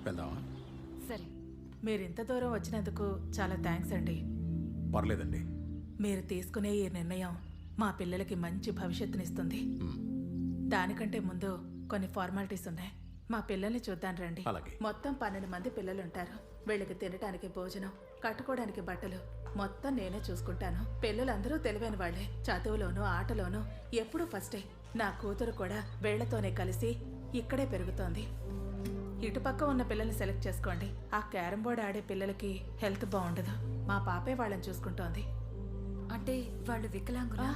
వెళ్దామా? సరే. మీరింత దూరం వచ్చినందుకు చాలా థ్యాంక్స్ అండి. పర్లేదండి. మీరు తీసుకునే ఈ నిర్ణయం మా పిల్లలకి మంచి భవిష్యత్తునిస్తుంది. దానికంటే ముందు కొన్ని ఫార్మాలిటీస్ ఉన్నాయి. మా పిల్లల్ని చూద్దాం రండి. అలాగే. మొత్తం 12 మంది పిల్లలుంటారు. వీళ్ళకి తినడానికి భోజనం, కట్టుకోవడానికి బట్టలు మొత్తం నేనే చూసుకుంటాను. పిల్లలందరూ తెలివైన వాళ్లే. చదువులోనూ ఆటలోనూ ఎప్పుడూ ఫస్టే. నా కూతురు కూడా వీళ్లతోనే కలిసి ఇక్కడే పెరుగుతోంది. ఇటుపక్క ఉన్న పిల్లల్ని సెలెక్ట్ చేసుకోండి. ఆ క్యారం బోర్డ్ ఆడే పిల్లలకి హెల్త్ బాగుండదు. మా పాపే వాళ్ళని చూసుకుంటోంది. అంటే వాళ్ళు వికలాంగులా?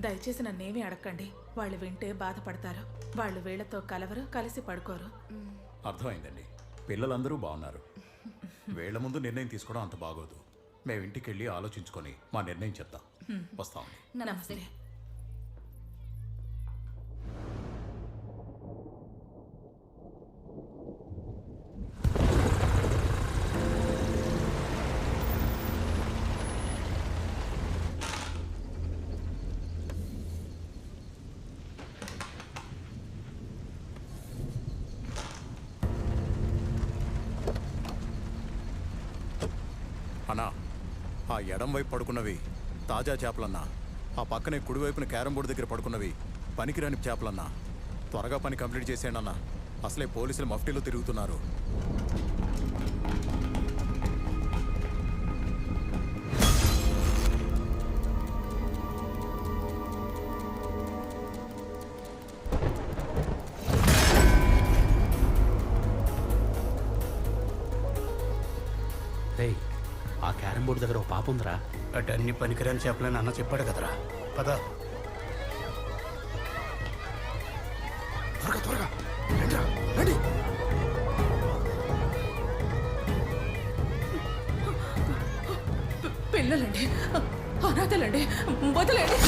దయచేసి నన్నేమీ అడగండి. వాళ్ళు వింటే బాధపడతారు. వాళ్ళు వీళ్లతో కలవరు, కలిసి పడుకోరు. అర్థమైందండి. పిల్లలందరూ బాగున్నారు. వీళ్ల ముందు నిర్ణయం తీసుకోవడం అంత బాగోదు. మేము ఇంటికి వెళ్ళి ఆలోచించుకొని మా నిర్ణయం చెప్తాం. వస్తామండి. నమస్తే. అన్నా, ఆ ఎడం వైపు పడుకున్నవి తాజా చేపలన్నా. ఆ పక్కనే కుడివైపున క్యారం బోర్డు దగ్గర పడుకున్నవి పనికిరాని చేపలన్నా. త్వరగా పని కంప్లీట్ చేసేయండి అన్నా. అసలే పోలీసులు మఫ్టీలో తిరుగుతున్నారు. ఆ క్యారం బోర్డు దగ్గర ఒక పాప ఉందిరా. అటు అన్ని పనికిరాని చేపలని అన్న చెప్పాడు కదరా. పద త్వరగా త్వరగా రండి. పిల్లలండి, అనాథలండి, వదలండి.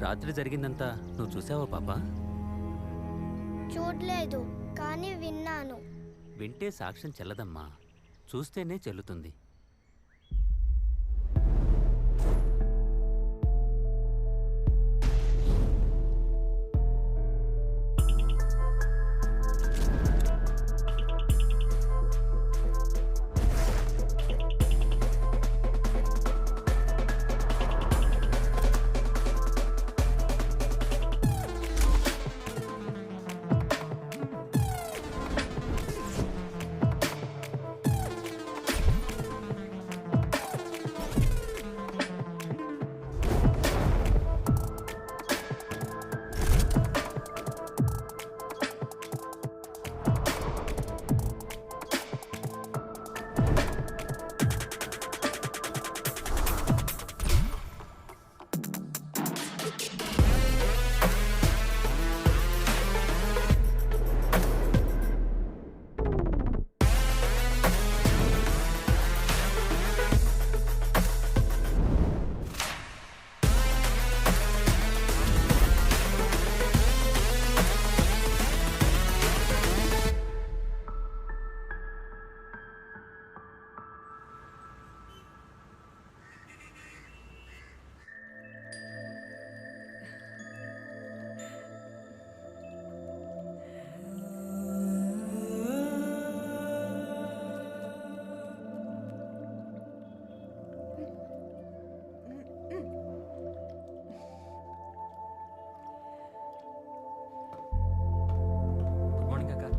రాత్రి జరిగిందంతా నువ్వు చూసావా పాప? చూడలేదు, కానీ విన్నాను. వింటే సాక్ష్యం చెల్లదమ్మా, చూస్తేనే చెల్లుతుంది.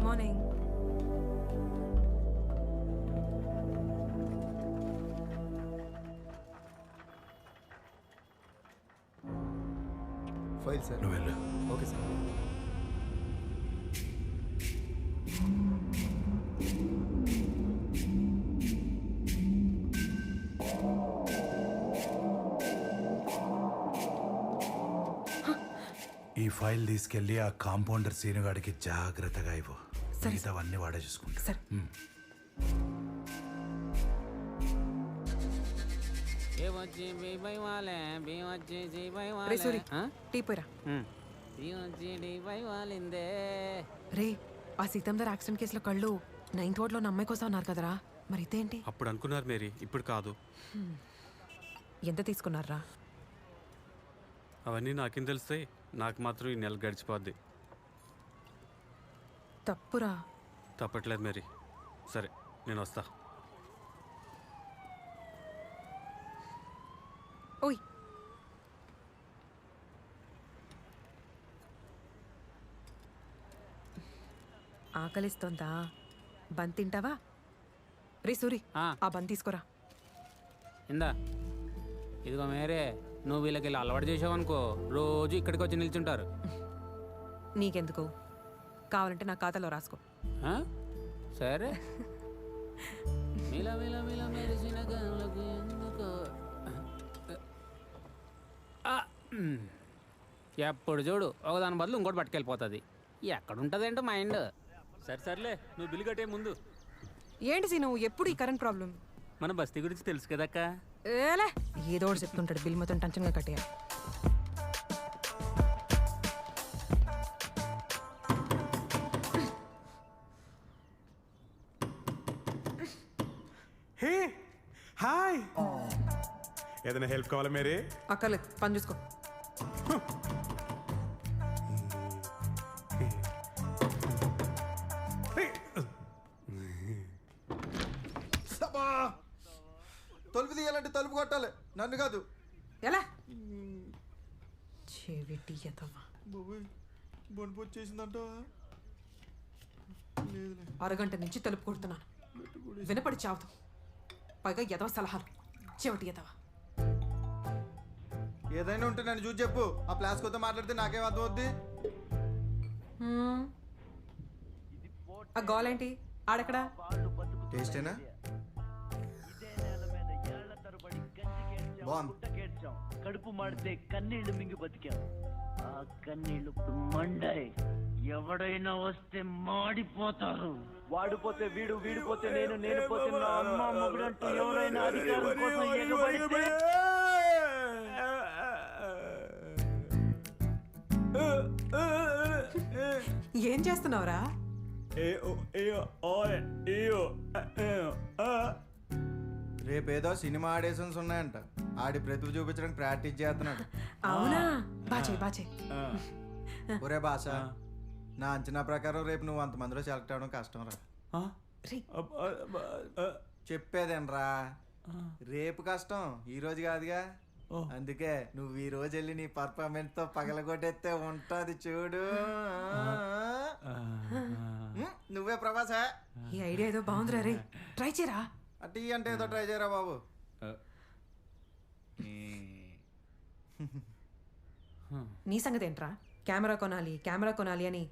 మార్నింగ్. File sir. నువ్వు వెళ్ళు. Okay sir. ఈ ఫైల్ తీసుకెళ్ళి ఆ కాంపౌండర్ సీనుగాడికి జాగ్రత్తగా ఇవ్వు. మిగతావన్నీ వాడే చూసుకుంటా. సరే. రే సూరి, టీ పోయిరా. రే, ఆ సీతందర్ యాక్సిడెంట్ కేసులో కళ్ళు 9th వార్డ్ లో ఉన్న అమ్మాయి కోసం అన్నారు కదరా, మరి ఇదేంటి? అప్పుడు అనుకున్నారు మేరీ, ఇప్పుడు కాదు. ఎంత తీసుకున్నారా? అవన్నీ నాకేం తెలుస్తాయి, నాకు మాత్రం ఈ నెల గడిచిపోద్ది. తప్పురా. తప్పట్లేదు మేరీ. సరే, నేను వస్తా. ఓయ్, ఆకలిస్తోందా? బన్ తింటావా? రే సూరి, ఆ బన్ తీసుకోరా. ఇందా ఇదిగో మేరే, నువ్వు వీళ్ళకి ఇలా అలవాటు చేసావనుకో రోజు ఇక్కడికి వచ్చి నిల్చుంటారు. నీకెందుకు? కావాలంటే నా ఖాతాలో రాసుకో. ఆ? సరే. మిల మిల మిల మెరిసిన కళ్ళకు ఎందుకో. ఎప్పుడు చూడు ఒకదాని బదులు ఇంకోటి పట్టుకెళ్ళిపోతుంది. ఎక్కడుంటుందేంటో మైండ్. సరే సర్లే, నువ్వు బిల్లు కట్టే ముందు. ఏంటి సీ నువ్వు ఎప్పుడు ఈ కరెంట్ ప్రాబ్లం? మన బస్తీ గురించి తెలుసు కదక్క. ఏలే, ఏదో ఒకటి చెప్తుంటాడు. బిల్ మొత్తం టెన్షన్గా కట్టేయాలి. హే హాయ్, ఏదైనా హెల్ప్ కావాలా మేరీ? అక్కర్లేదు, పని చూసుకో. తలుపు తీయాలంటే తలుపు కొట్టాలి, నన్ను కాదు. ఎలా చెవిటి ఎదవా. బొనుపు వచ్చేసిందంట. అరగంట నుంచి తలుపు కొడుతున్నాను, వినపడి చావుతాం. పైగా ఎదవ సలహాలు, చెవిటి ఎదవా. ఏదైనా ఉంటే నన్ను చూసి చెప్పు. ఆ ప్లాస్కోతో మాట్లాడితే నాకేం అర్థం అవుద్ది? ఆ గోలేంటి ఆడెక్కడా? టేస్టేనా? కడుపు మాడితే కన్నీళ్లు మింగి బతికాం. ఆ కన్నీళ్లు మండాయి. ఎవడైనా వస్తే మాడిపోతారు. వాడిపోతే వీడు, వీడిపోతే నేను, నేను పోతే నా అమ్మ మొగుడంటూ ఎవరైనా అధికారం కోసం ఎగబడితే ఏం చేస్తున్నావురా? రేపేదో సినిమా ఆడిషన్స్ ఉన్నాయంట. ఆడి ప్రతిభ చూపించడానికి ప్రాక్టీస్ చేస్తున్నాడు. అవునా? బాచే. ఒరే భాష, నా అంచనా ప్రకారం రేపు నువ్వు అంతమందిలో సెలెక్ట్ అవ్వడం కష్టం రా. చెప్పేదేనరా, రేపు కష్టం, ఈ రోజు కాదుగా. అందుకే నువ్వు ఈ రోజు వెళ్ళి నీ పర్ఫార్మెన్స్ తో పగలగొట్టేస్తే ఉంటది చూడు. నువ్వే ప్రభాసా. ఈ ఐడియా ఏదో బాగుందిరా. రే, ట్రై చేయరా. టీ అంటే ఏదో ట్రై చేయరా బాబు. నీ సంగతి ఏంట్రా? కెమెరా కొనాలి అని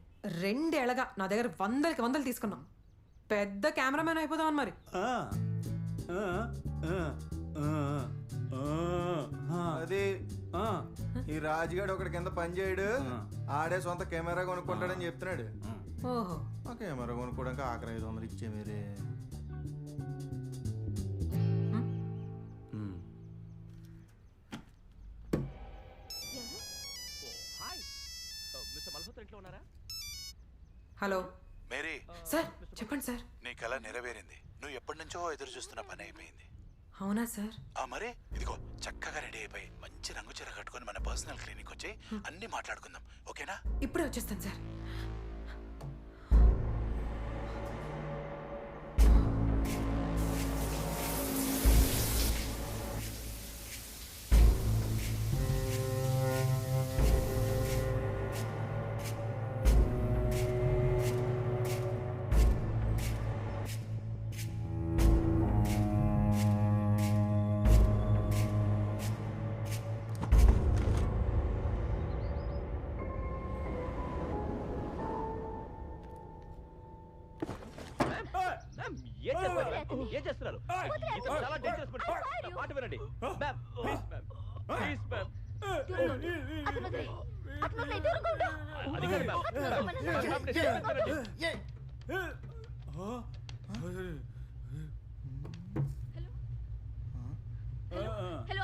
2 ఏళ్ళగా నా దగ్గర 100 తీసుకున్నాం. పెద్ద కెమెరామెన్ అయిపోదామని మరి. అది ఈ రాజుగాడు ఒకటి కింద పని చేయడు, ఆడే సొంత కెమెరా కొనుక్కుంటాడని చెప్తున్నాడు. ఓహో, ఆ కెమెరా కొనుక్కోవడానికి ఆఖరి 500 ఇచ్చే మీరే. హలో మేరీ, సార్, చెప్పండి సార్. నీ కళ నెరవేరింది. నువ్వు ఎప్పటి నుంచో ఎదురు చూస్తున్న పని అయిపోయింది. అవునా సార్? మరి ఇదిగో చక్కగా రెడీ అయిపోయి మంచి రంగు చీర కట్టుకొని మన పర్సనల్ క్లినిక్ వచ్చి అన్ని మాట్లాడుకుందాం, ఓకేనా? ఇప్పుడే వచ్చేస్తాను సార్. ఏం చేస్తున్నారు? చాలా డేంజరస్ మాట వినండి. హలో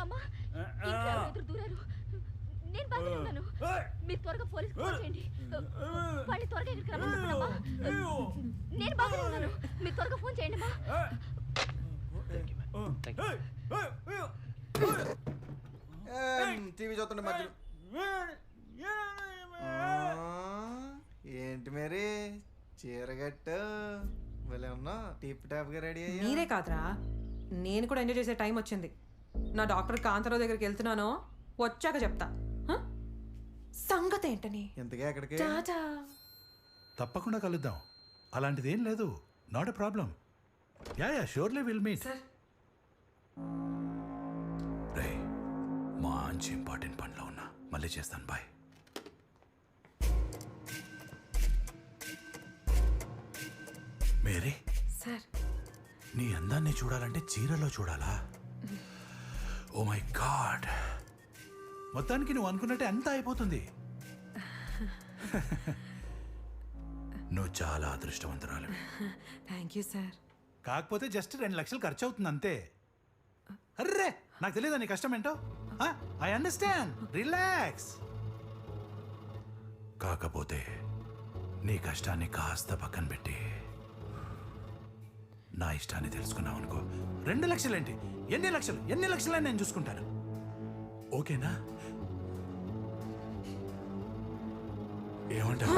అమ్మా, ఇంట్లో ఎవరో ఎదురు దూరారు. నేను బాగానే ఉన్నాను. మీరు త్వరగా పోలీస్ ఫోన్ చేయండి. వాళ్ళని త్వరగా ఇక్కడికి రమ్మని చెప్పండమ్మా. నేను బాగానే ఉన్నాను. మీరు త్వరగా ఫోన్ చేయండి అమ్మా. టీవీ చూస్తుండే మధ్య ఏంటి మరి చీరగట్టు భలే ఉన్నా టిప్ టాప్ గా రెడీ అయ్యా. మీరే కాదురా, నేను కూడా ఎంజాయ్ చేసే టైం వచ్చింది. నా డాక్టర్ కాంతారావు దగ్గరికి వెళ్తున్నాను, వచ్చాక చెప్తా సంగతి ఏంటని. ఇంతకే ఎక్కడికి? టాటా. తప్పకుండా కలుద్దాం. అలాంటిది ఏం లేదు. Not a problem. Yeah surely will meet. రే మంచి ఇంపార్టెంట్ పనిలో ఉన్నా, మళ్ళీ చేస్తాను. బాయ్. మేరీ, సార్ నీ అందాన్ని చూడాలంటే చీరలో చూడాలా? ఓ మై గాడ్, మొత్తానికి నువ్వు అనుకున్నట్టే అంతా అయిపోతుంది. నువ్వు చాలా అదృష్టవంతురాలు. Thank you sir. కాకపోతే జస్ట్ 2 లక్షలు ఖర్చు అవుతుంది అంతే. అర్రే, నాకు తెలియదా నీ కష్టం ఏంటో. I understand, relax. కాకపోతే నీ కష్టాన్ని కాస్త పక్కన పెట్టి నా ఇష్టాన్ని తెలుసుకున్నావు అనుకో, 2 లక్షలేంటి, ఎన్ని లక్షలని నేను చూసుకుంటాను. ఓకేనా? ఏమంటావు?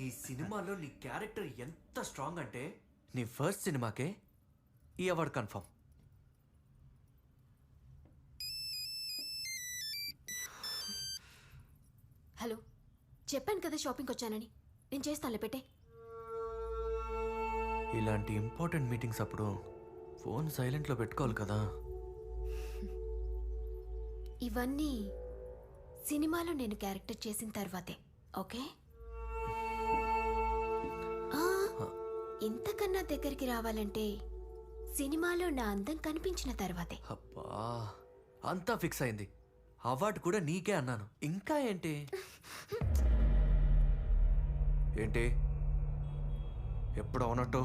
ఈ సినిమాలో నీ క్యారెక్టర్ ఎంత స్ట్రాంగ్ అంటే నీ ఫస్ట్ సినిమాకే ఈ అవార్డ్ కన్ఫర్మ్. హలో, చెప్పాను కదా షాపింగ్కి వచ్చానని. నేను చేస్తానులే, పెట్టే. ఇలాంటి ఇంపార్టెంట్ మీటింగ్స్ అప్పుడు ఫోన్ సైలెంట్లో పెట్టుకోవాలి కదా. ఇవన్నీ సినిమాలో నేను క్యారెక్టర్ చేసిన తర్వాతే, ఓకే? ఇంతకన్నా దగ్గరికి రావాలంటే సినిమాలో నా అందం కనిపించిన తర్వాతే. అబ్బా, అంతా ఫిక్స్ అయింది. అవార్డు కూడా నీకే అన్నాను. ఇంకా ఏంటి ఏంటి ఎప్పుడు అవునట్టు?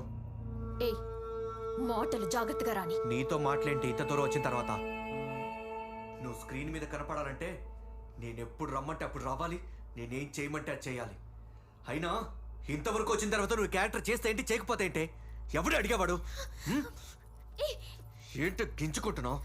ఏయ్, మాటలు జాగ్రత్తగా రాని. నీతో మాట్లాంటి ఇంత దూరం వచ్చిన తర్వాత నువ్వు స్క్రీన్ మీద కనపడాలంటే నేను ఎప్పుడు రమ్మంటే అప్పుడు రావాలి, నేనేం చేయమంటే అది చేయాలి. అయినా ఇంతవరకు వచ్చిన తర్వాత నువ్వు క్యారెక్టర్ చేస్తే ఏంటి, చేయకపోతే ఏంటి? ఎవడు అడిగేవాడు? ఏంటో గించుకుంటున్నావు?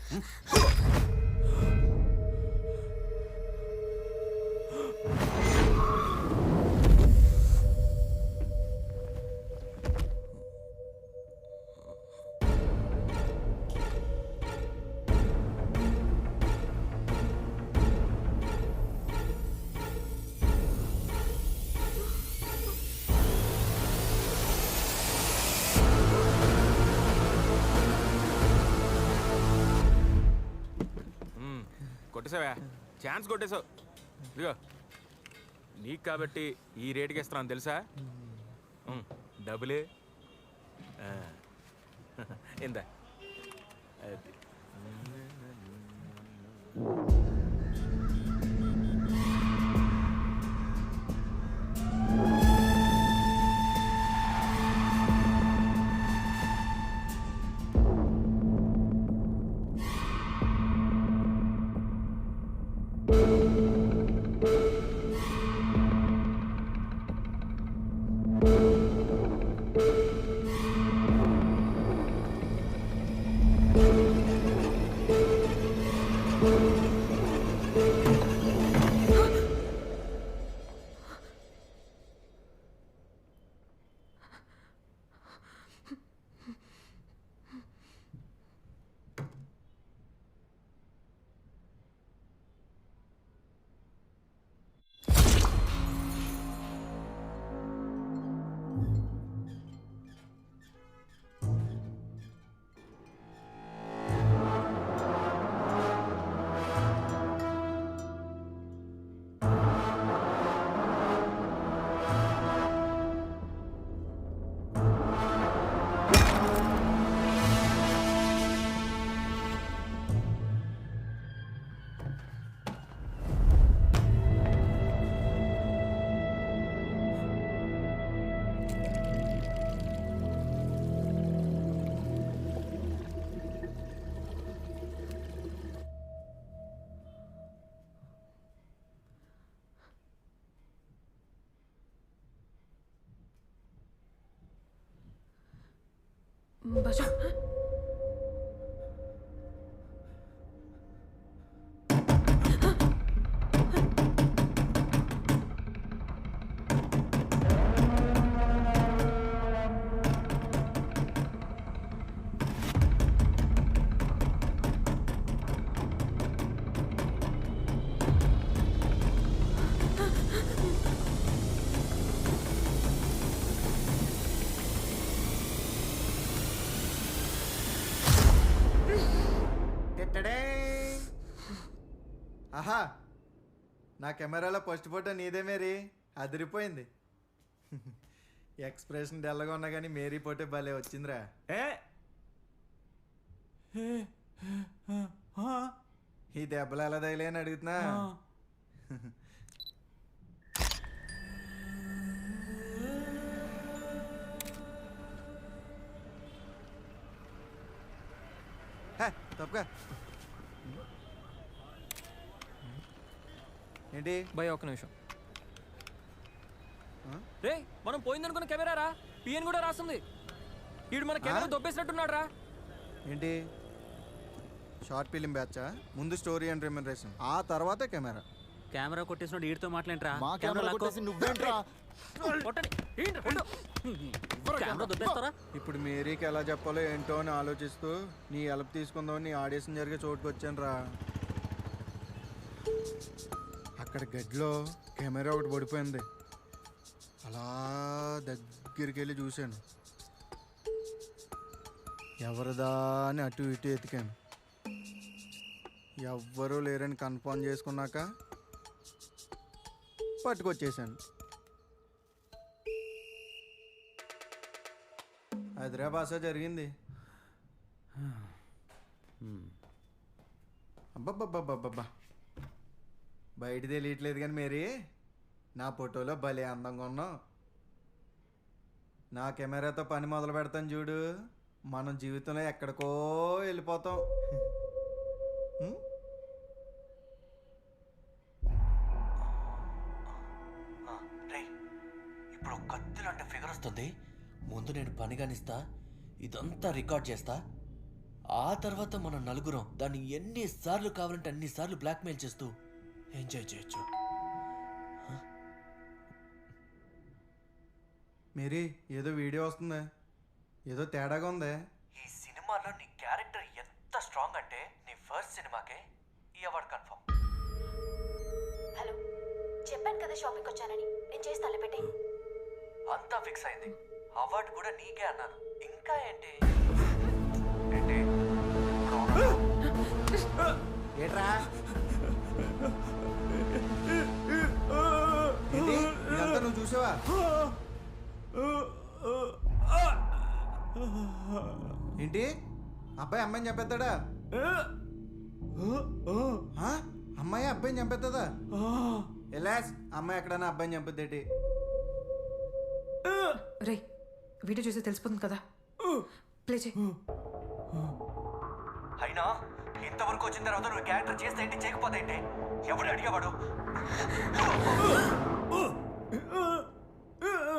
కొట్టేసావా? ఛాన్స్ కొట్టేసావు. ఇదిగో నీకు కాబట్టి ఈ రేటుకి ఇస్తున్నాను తెలుసా? డబ్బులే ఇందా. అది బజా ఆహా, నా కెమెరాలో ఫస్ట్ ఫోటో నీదే మేరీ, అదిరిపోయింది. ఎక్స్ప్రెషన్ డల్గా ఉన్నా కానీ మేరీ ఫోటో భలే వచ్చిందిరా. ఈ దెబ్బలు ఎలా తగిలే అని అడుగుతున్నా. తప్పగా ఏంటి భయ ఒక్క నిమిషం. రే మనం పోయిందనుకున్న కెమెరా రా, పిఎన్ కూడా రాస్తుంది. వీడు మన కెమెరా దొబ్బేసినట్టున్నాడు రా. ఏంటి షార్ట్ ఫిలిం బ్యాచా? ముందు స్టోరీ అండ్ రెమ్యునరేషన్, ఆ తర్వాత కెమెరా. కెమెరా కొట్టేసినోడు వీడితో మాట్లాడరా? మా కెమెరా కొట్టేసి నువ్వేంట్రా? ఇప్పుడు మేరీకి ఎలా చెప్పాలో ఏంటో అని ఆలోచిస్తూ నీ హెల్ప్ తీసుకుందాం నీ ఆడిషన్ జరిగే చోటుకు వచ్చాను రా. అక్కడ గదిలో కెమెరా ఒకటి పడిపోయింది. అలా దగ్గరికి వెళ్ళి చూశాను. ఎవరిదా అని అటు ఇటు ఎతికాను. ఎవ్వరూ లేరని కన్ఫర్మ్ చేసుకున్నాక పట్టుకొచ్చేసాను. అదిరా భాష జరిగింది. అబ్బబ్బబ్బబ్బబ్బా, బయట తెలియట్లేదు కానీ మేరీ నా ఫోటోలో భలే అందంగా ఉన్నావు. నా కెమెరాతో పని మొదలు పెడతాను చూడు, మనం జీవితంలో ఎక్కడికో వెళ్ళిపోతాం. ఇప్పుడు కత్తిలో అంటే ఫిగర్ వస్తుంది. ముందు నేను పని కానిస్తా, ఇదంతా రికార్డ్ చేస్తా. ఆ తర్వాత మనం నలుగురం దాన్ని ఎన్నిసార్లు కావాలంటే అన్నిసార్లు బ్లాక్మెయిల్ చేస్తూ ఎంజాయ్ చేయొచ్చు. మేరీ ఏదో వీడియో వస్తుంది, ఏదో తేడాగా ఉంది. ఈ సినిమాలో నీ క్యారెక్టర్ ఎంత స్ట్రాంగ్ అంటే నీ ఫస్ట్ సినిమాకే ఈ అవార్డు కన్ఫర్మ్. హలో, చెప్పాను కదా షాపింగ్కి వచ్చానని. నేను చేసి తలపెట్టి అంతా ఫిక్స్ అయింది. అవార్డు కూడా నీకే అన్నాను. ఇంకా ఏంటి ఏంటి ఏట్రా ఇదంతా నువ్వు చూసావా? ఏంటి అబ్బాయి అమ్మాయిని చంపేస్తాడా? అమ్మాయి అబ్బాయిని చంపేస్తుందా? ఎలాస్ అమ్మాయి ఎక్కడన్నా అబ్బాయిని చంపేద్దేటి? రే వీడియో చూసి తెలిసిపోతుంది కదా, ప్లే చేయి. అయినా ఇంతవరకు వచ్చిన తర్వాత నువ్వు క్యారెక్టర్ చేస్తే ఏంటి, చేయకపోతే ఏంటి? ఎవడు అడిగేవాడు?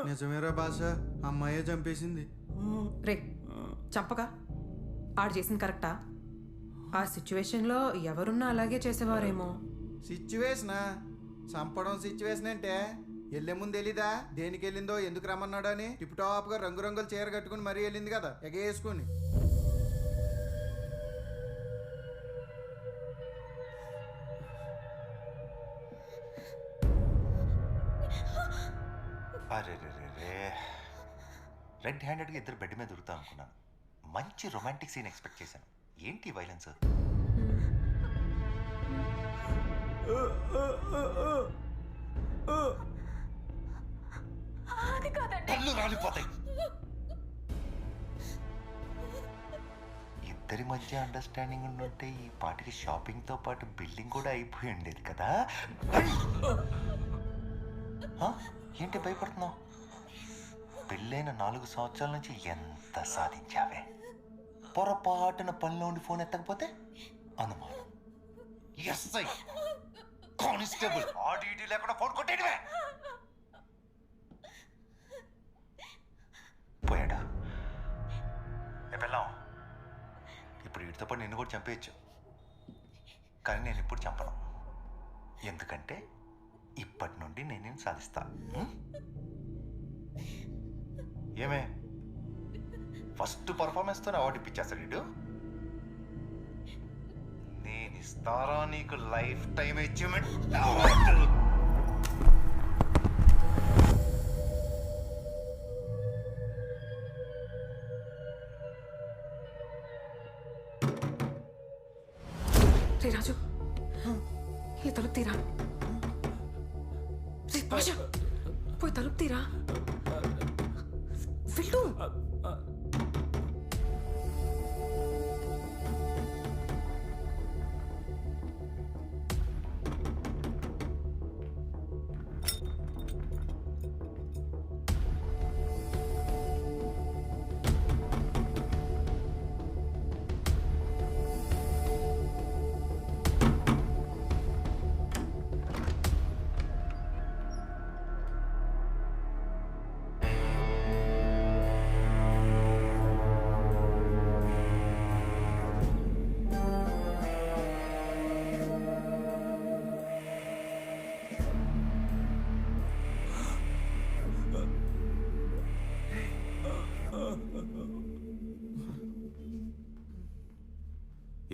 నిజమేరా భాష, అమ్మాయే చంపేసింది. రే చంపగా ఆడు చేసింది కరెక్టా? ఆ సిచ్యువేషన్లో ఎవరున్నా అలాగే చేసేవారేమో. సిచ్యువేషనా? చంపడం సిచ్యువేషన్ అంటే వెళ్ళే ముందు తెలీదా దేనికి వెళ్ళిందో, ఎందుకు రమ్మన్నాడో అని? టిప్ టాప్ గా రంగురంగులు చీర కట్టుకుని మరీ వెళ్ళింది కదా ఎగేసుకుని. అరే రెడ్ హ్యాండెడ్గా ఇద్దరు బెడ్ మీద దొరుకుతా అనుకున్నాను. మంచి రొమాంటిక్ సీన్ ఎక్స్పెక్ట్ చేశాను. ఏంటి వైలెన్స్? పళ్ళు రాలిపోతాయి. ఇద్దరి మధ్య అండర్స్టాండింగ్ ఉండుంటే ఈ పాటికి షాపింగ్తో పాటు బిల్డింగ్ కూడా అయిపోయి ఉండేది కదా. ఏంటి భయపడుతున్నావు? పెళ్ళైన 4 సంవత్సరాల నుంచి ఎంత సాధించావే? పొరపాటున పనిలో ఉండి ఫోన్ ఎత్తకపోతే అనుమానం. ఎస్ఐ కానిస్టేబుల్ ఆడిటీ లేకుండా ఫోన్ కొట్టేయడమే. పోయాడు. వెళ్ళాం. ఇప్పుడు వీటితో పాటు నిన్ను కూడా చంపేయచ్చు, కానీ నేను ఇప్పుడు చంపను. ఎందుకంటే ఇప్పటి నుండి నేను సాధిస్తా. ఏమే ఫస్ట్ పర్ఫార్మెన్స్తోనే అవార్డు ఇప్పించేస్తాడు వీడు. నేను ఇస్తారా నీకు లైఫ్ టైం అచీవ్మెంట్ అవార్డు. రే రాజు, ఈ తలుపు తీరా. రే భాష, పోయి తలుపు తీరా. వెళ్ళు.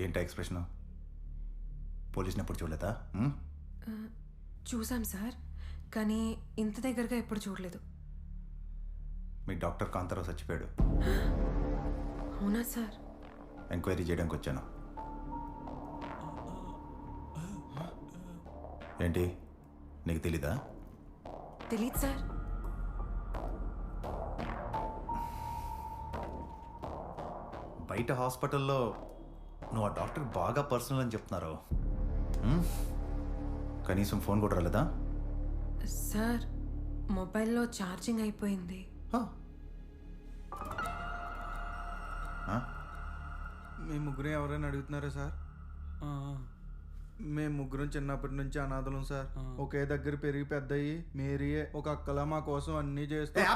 ఏంటా ఎక్స్ప్రెషన్? పోలీసుని ఎప్పుడు చూడలేదా? చూసాం సార్, కానీ ఇంత దగ్గరగా ఎప్పుడు చూడలేదు. మీ డాక్టర్ కాంతారావు చచ్చిపోయాడు. అవునా సార్? ఎంక్వైరీ చేయడానికి వచ్చాను. ఏంటి నీకు తెలీదా? తెలీదు సార్. బయట హాస్పిటల్లో నువ్వు ఆ డాక్టర్ బాగా పర్సనల్ అని చెప్తున్నారు. కనీసం ఫోన్ కూడా రాలేదా? సార్, మొబైల్లో ఛార్జింగ్ అయిపోయింది. మీ ముగ్గురు ఎవరైనా అడుగుతున్నారా సార్? మేము ముగ్గురం చిన్నప్పటి నుంచి అనాథలం సార్. ఒకే దగ్గర పెరిగి పెద్దయి మేరీయే ఒక అక్కలా మా కోసం అన్నీ చేస్తే.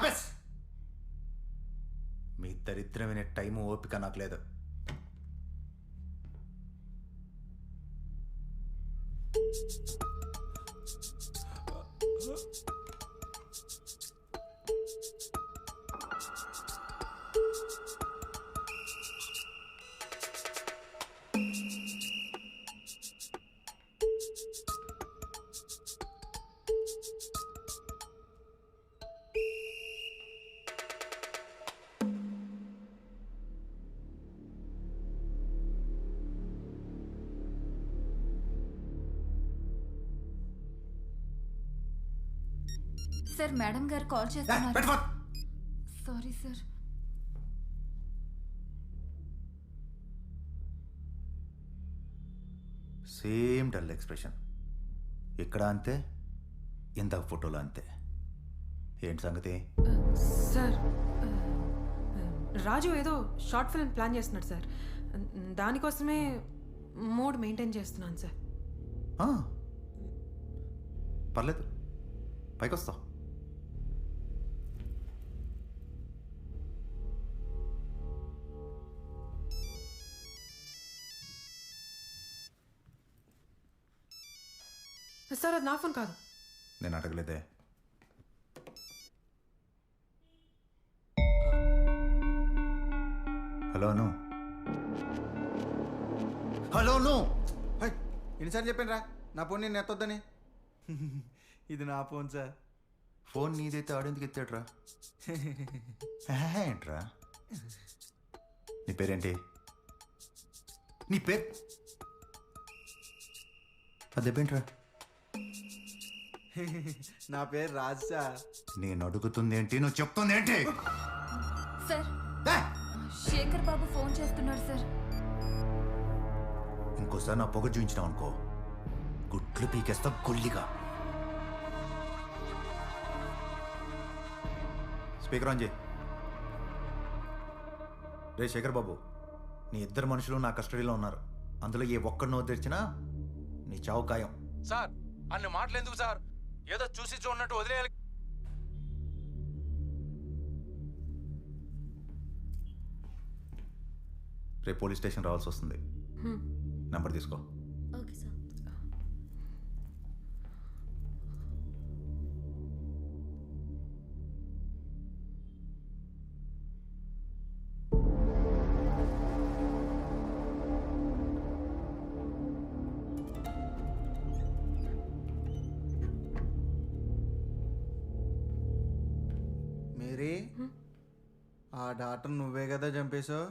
మీ దరిద్రమైన టైము ఓపిక నాకు లేదు. సార్, మేడం గారు కాల్ చేస్తున్నారు. Sorry sir. Same dull expression. ఇక్కడ అంతే, ఇంత ఫోటోలో అంతే. ఏంటి సంగతి? సార్, రాజు ఏదో షార్ట్ ఫిల్మ్ ప్లాన్ చేస్తున్నాడు సార్. దానికోసమే మూడ్ మెయింటైన్ చేస్తున్నాను సార్. పర్లేదు, పైకి వస్తా. సార్, అది నా ఫోన్ కాదు. నేను అడగలేదే. హలో అను. హలో అను. ఎన్నిసార్లు చెప్పాను రా నా ఫోన్ నేను ఎత్తొద్దని? ఇది నా ఫోన్ సార్. ఫోన్ నీదైతే ఆడేందుకు ఎత్తాడ్రా? ఏంట్రా నీ పేరేంటి? నీ పేరు అదేంట్రా? నా పేరు రాజ్ సార్. నేను అడుగుతుంది ఏంటి, నువ్వు చెప్తుంది ఏంటి? సార్, శేఖర్ బాబు ఫోన్ చేస్తున్నాడు సార్. ఇంకోసారి నా పొగ చూపించినావు అనుకో, గుట్లు పీకేస్తా గుల్లిగా. స్పీకర్ ఆన్ చేయి. రే శేఖర్ బాబు, నీ ఇద్దరు మనుషులు నా కస్టడీలో ఉన్నారు. అందులో ఏ ఒక్కడినో తెరిచినా నీ చావు ఖాయం. సార్, అన్ని మాటలు ఎందుకు సార్? ఏదో చూసి చూడనట్టు వదిలేయాలి. రేపు పోలీస్ స్టేషన్ రావాల్సి వస్తుంది. నెంబర్ తీసుకో. Okay sir. మేరీ, ఆ డాక్టర్ నువ్వే కదా చంపేశావు?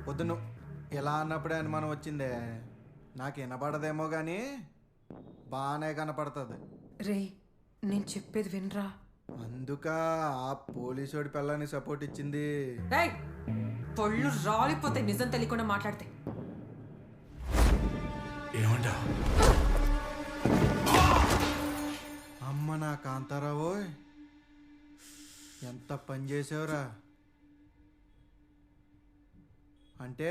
పొద్దు నువ్వు ఎలా అన్నప్పుడే అనుమానం వచ్చిందే. నాకు వినపడదేమో కానీ బాగానే కనపడుతుంది. రే నేను చెప్పేది వినరా. అందుక ఆ పోలీసోడి పిల్లని సపోర్ట్ ఇచ్చింది. రేయ్ పళ్ళు రాలిపోతే నిజం తెలియకుండా మాట్లాడితే. ఏమంటా? అమ్మ నా కాంతారావు, ఎంత పని చేసావురా. అంటే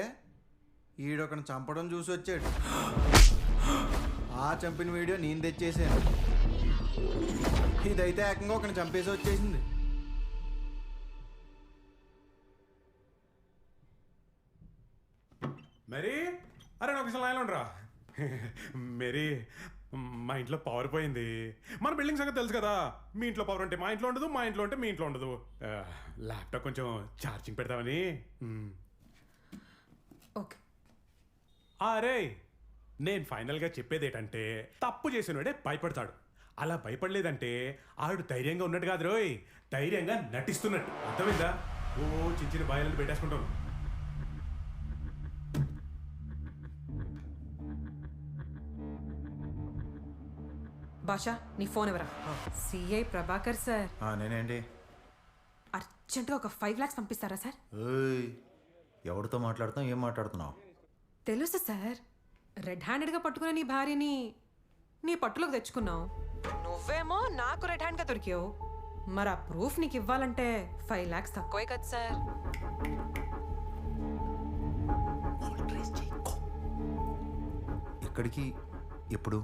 ఈడొకని చంపడం చూసి వచ్చాడు. ఆ చంపిన వీడియో నేను తెచ్చేసాను. ఇదైతే ఏకంగా ఒకని చంపేసి వచ్చేసింది. మేరీ, అరే నాకు అసలు లైన్లో ఉండరా. మేరీ, మా ఇంట్లో పవర్ పోయింది. మన బిల్డింగ్ సంగతి తెలుసు కదా. మీ ఇంట్లో పవర్ ఉంటే మా ఇంట్లో ఉండదు, మా ఇంట్లో ఉంటే మీ ఇంట్లో ఉండదు. ల్యాప్టాప్ కొంచెం ఛార్జింగ్ పెడతామని. ఓకే. అరే నేను ఫైనల్గా చెప్పేది ఏంటంటే, తప్పు చేసినోడే భయపడతాడు. అలా భయపడలేదంటే ఆవిడ ధైర్యంగా ఉన్నట్టు కాదు రోయ్, ధైర్యంగా నటిస్తున్నట్టు. అర్థమైందా? ఓ చిన్న చిన్న బాయలు పెట్టేసుకుంటాను. భాషా నీ ఫోన్ ఎవరా? CI Prabhakar sir. నేనేంటి? అర్జెంటుగా ఒక 5 lakhs పంపిస్తారా సార్? ఎవరితో మాట్లాడుతాం, ఏం మాట్లాడుతున్నావు? తెలుసు సార్, రెడ్ హ్యాండెడ్గా పట్టుకున్న నీ భార్యని నీ పట్టులోకి తెచ్చుకున్నావు. నువ్వేమో నాకు రెడ్ హ్యాండ్గా దొరికావు. మరి ఆ ప్రూఫ్ నీకు ఇవ్వాలంటే 5 lakhs తక్కువే కదా సార్. ఎక్కడికి, ఎప్పుడు?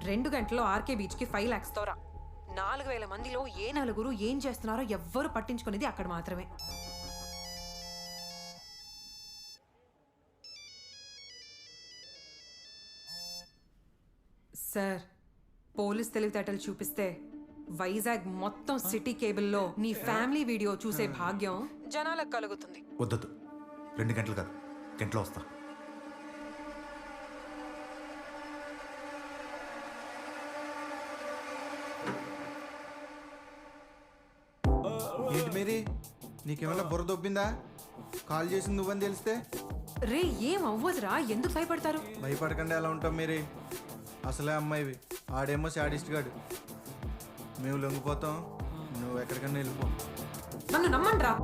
2 గంటల్లో ఆర్కే బీచ్కి 5 lakhsతో రా. 4,000 మందిలో ఏ నలుగురు ఏం చేస్తున్నారో ఎవ్వరు పట్టించుకునేది అక్కడ మాత్రమే. సార్ పోలీస్ తెలివితేటలు చూపిస్తే వైజాగ్ మొత్తం సిటీ కేబుల్లో నీ ఫ్యామిలీ వీడియో చూసే భాగ్యం జనాలకు కలుగుతుంది. వద్దొద్దు, 2 గంటలు కాదు, గంటలో వస్తా. ఏంటి మేరీ, నీకేమైనా బుర్ర దొబ్బిందా? కాల్ చేసింది నువ్వని తెలిస్తే? రే ఏం అవ్వదురా, ఎందుకు భయపడతారు? భయపడకుండా ఎలా ఉంటాం మేరీ? అసలే అమ్మాయివి, ఆడేమో శాడిస్ట్ గాడు. మేము లొంగిపోతాం, నువ్వు ఎక్కడికన్నా వెళ్ళిపో. నన్ను నమ్మండి రా.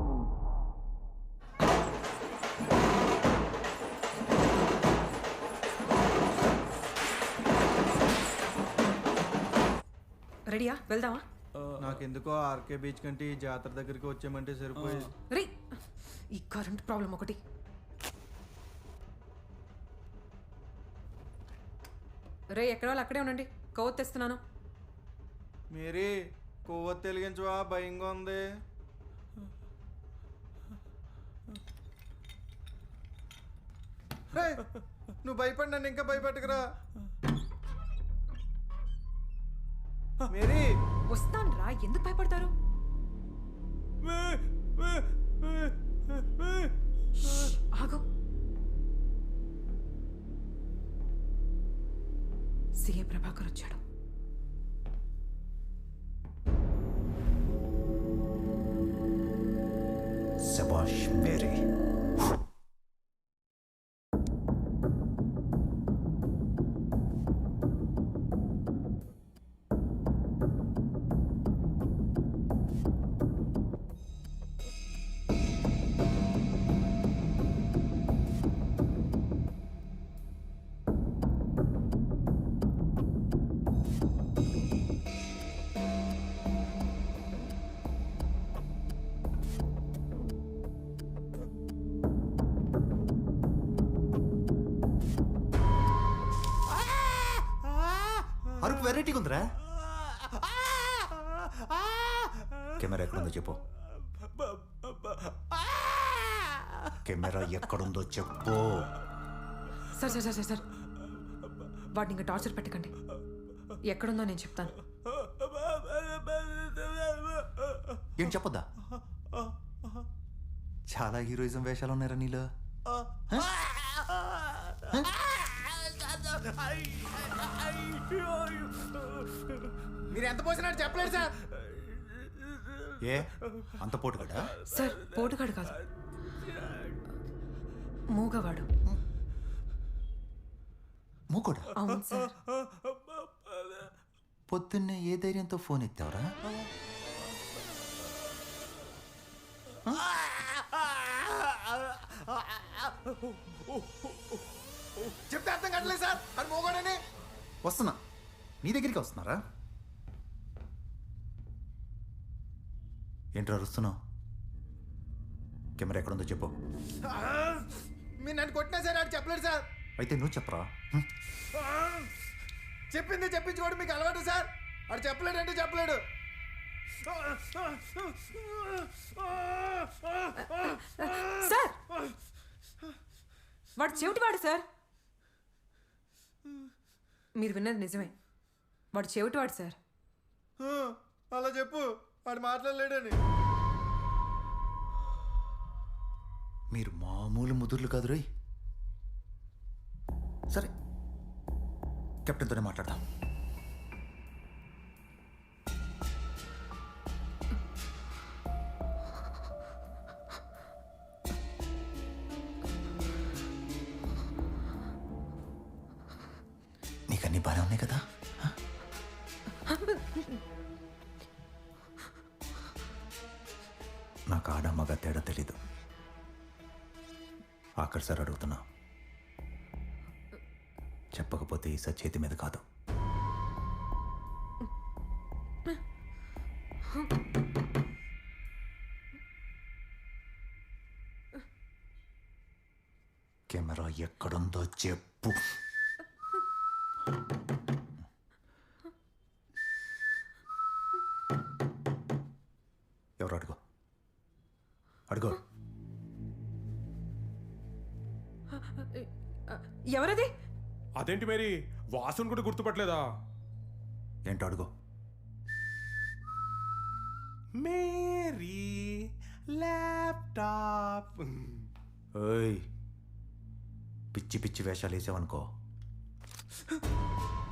రెడీయా, వెళ్దామా? నాకెందుకో ఆర్కే బీచ్ కంటే ఈ జాతర దగ్గరికి వచ్చామంటే సరిపోయేది. రే ఈ కరెంట్ ప్రాబ్లం ఒకటి. రే ఎక్కడ వాళ్ళు అక్కడే ఉండండి, కొవ్వొత్తి తెస్తున్నాను. మేరీ, కొవ్వొత్తి వెలిగించవా, భయంగా ఉంది. నువ్వు భయపడి నన్ను ఇంకా భయపెట్టకురా. మేరీ వస్తాను రా, ఎందుకు భయపడతారు? ఆగు. సిఏ ప్రభాకర్ వచ్చాడు. శభాష్ మేరీ. అరుపు వెరైటీగా ఉందిరా. కెమెరా ఎక్కడుందో చెప్పు. కెమెరా ఎక్కడుందో చెప్పు. సార్ సార్ సార్ సార్ వాడిని ఇంకా టార్చర్ పెట్టకండి. ఎక్కడుందో నేను చెప్తాను. ఏం చెప్పొద్దా? చాలా హీరోయిజం వేషాలు ఉన్నారా నీలో? మీరు ఎంత పోసినట్టు చెప్పలేదు సార్. ఏ అంత పోటుగాడా? సార్ పోటుగాడు కాదు, మూగవాడు. మూకోడా? అవును సార్. పొద్దున్నే ఏ ధైర్యంతో ఫోన్ ఎత్తావరా? చెప్తే అర్థం కావట్లేదు సార్. అది మోగోడని. వస్తున్నా, నీ దగ్గరికి వస్తున్నారా? ఏంట్రా అరుస్తున్నావు? కెమెరా ఎక్కడుందో చెప్పు. మీరు నన్ను కొట్టినా సార్ ఆడు చెప్పలేడు సార్. అయితే నువ్వు చెప్పరా. చెప్పింది చెప్పించుకోవడం మీకు అలవాటు సార్. ఆడు చెప్పలేడంటే చెప్పలేడు. సార్ వాడు చెవిటివాడు సార్. మీరు విన్నది నిజమే, వాడు చెవిటివాడు సార్. అలా చెప్పు, వాడు మాట్లాడలేడని. మీరు మామూలు ముదుర్లు కాదు రోయ్. సరే, కెప్టెన్తోనే మాట్లాడదాం. నీకన్నీ బాగానే ఉన్నాయి కదా? నాకు ఆడ మగ తేడా తెలీదు. ఆఖరి సార్ అడుగుతున్నా, చెప్పకపోతే ఈసారి చేతి మీద కాదు. కెమెరా ఎక్కడుందో చెప్పు. ఎవరు అడుగు అడుగు. ఎవరది? అదేంటి మేరీ, వాసుని కూడా గుర్తుపట్టలేదా? ఏంటో అడుగు. Mary laptop. ఓయ్, పిచ్చి పిచ్చి వేషాలు వేసావనుకో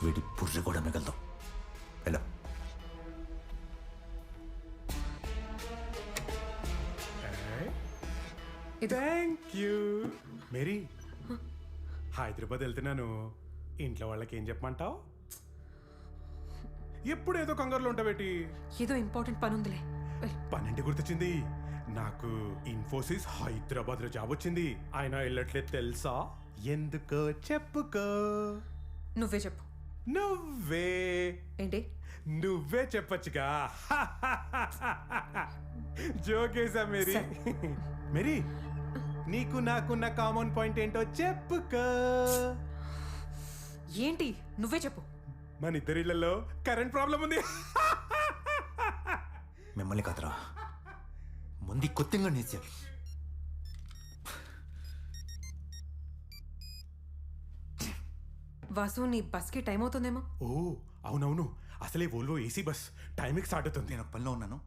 వీడి పుర్రి కూడా మిగలదు. ఎలా? Thank you. మేరీ, హైదరాబాద్ వెళ్తున్నాను. ఇంట్లో వాళ్ళకి ఏం చెప్పమంటావు? ఎప్పుడు ఏదో కంగారులో ఉంటావేటి? ఏదో ఇంపార్టెంట్ పని ఉందిలే. పన్నెండు గుర్తొచ్చింది. నాకు ఇన్ఫోసిస్ హైదరాబాద్ లో జాబ్ వచ్చింది. ఆయన వెళ్ళట్లేదు తెలుసా? ఎందుకో చెప్పుకో. నువ్వే చెప్పు. నువ్వే ఏంటి? నువ్వే చెప్పచ్చుగా. జోకేసా మేరీ? మేరీ, నీకు నాకున్న కామన్ పాయింట్ ఏంటో చెప్పుకో. ఏంటి? నువ్వే చెప్పు. మన ఇద్దరిళ్లలో కరెంట్ ప్రాబ్లం ఉంది. మిమ్మల్ని కదరా, ముందు కొత్తగా నేర్చారు. వాసు, నీ బస్కి టైం అవుతుందేమో. ఓ అవునవును, అసలే ఓల్వో ఏసీ బస్ టైంకి స్టార్ట్ అవుతుంది. నేను ఒక పనిలో ఉన్నాను,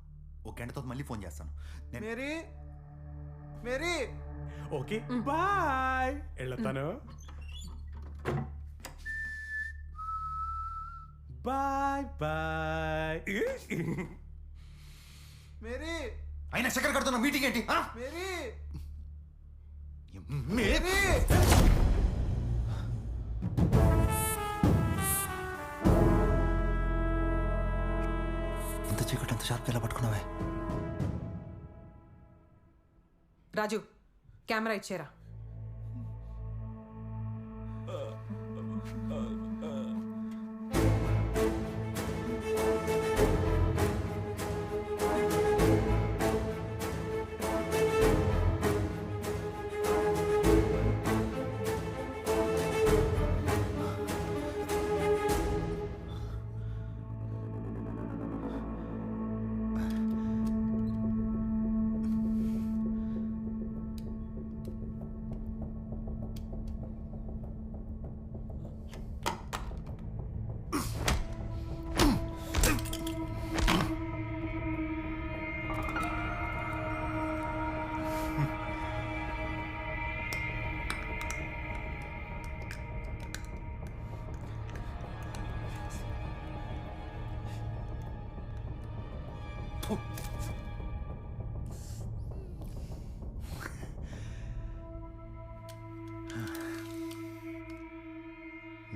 ఒక గంట తర్వాత మళ్ళీ ఫోన్ చేస్తాను. Mary, Mary. ఓకే బాయ్, వెళ్తాను. Bye bye. మేరీ. అయినా చక్కెర కడుతున్నా మీటింగ్ ఏంటి? Mary, Mary. ఇంత చీకటి అంత షార్ప్గా ఎలా పట్టుకున్నావే? రాజు, కెమెరా ఇచ్చేరా.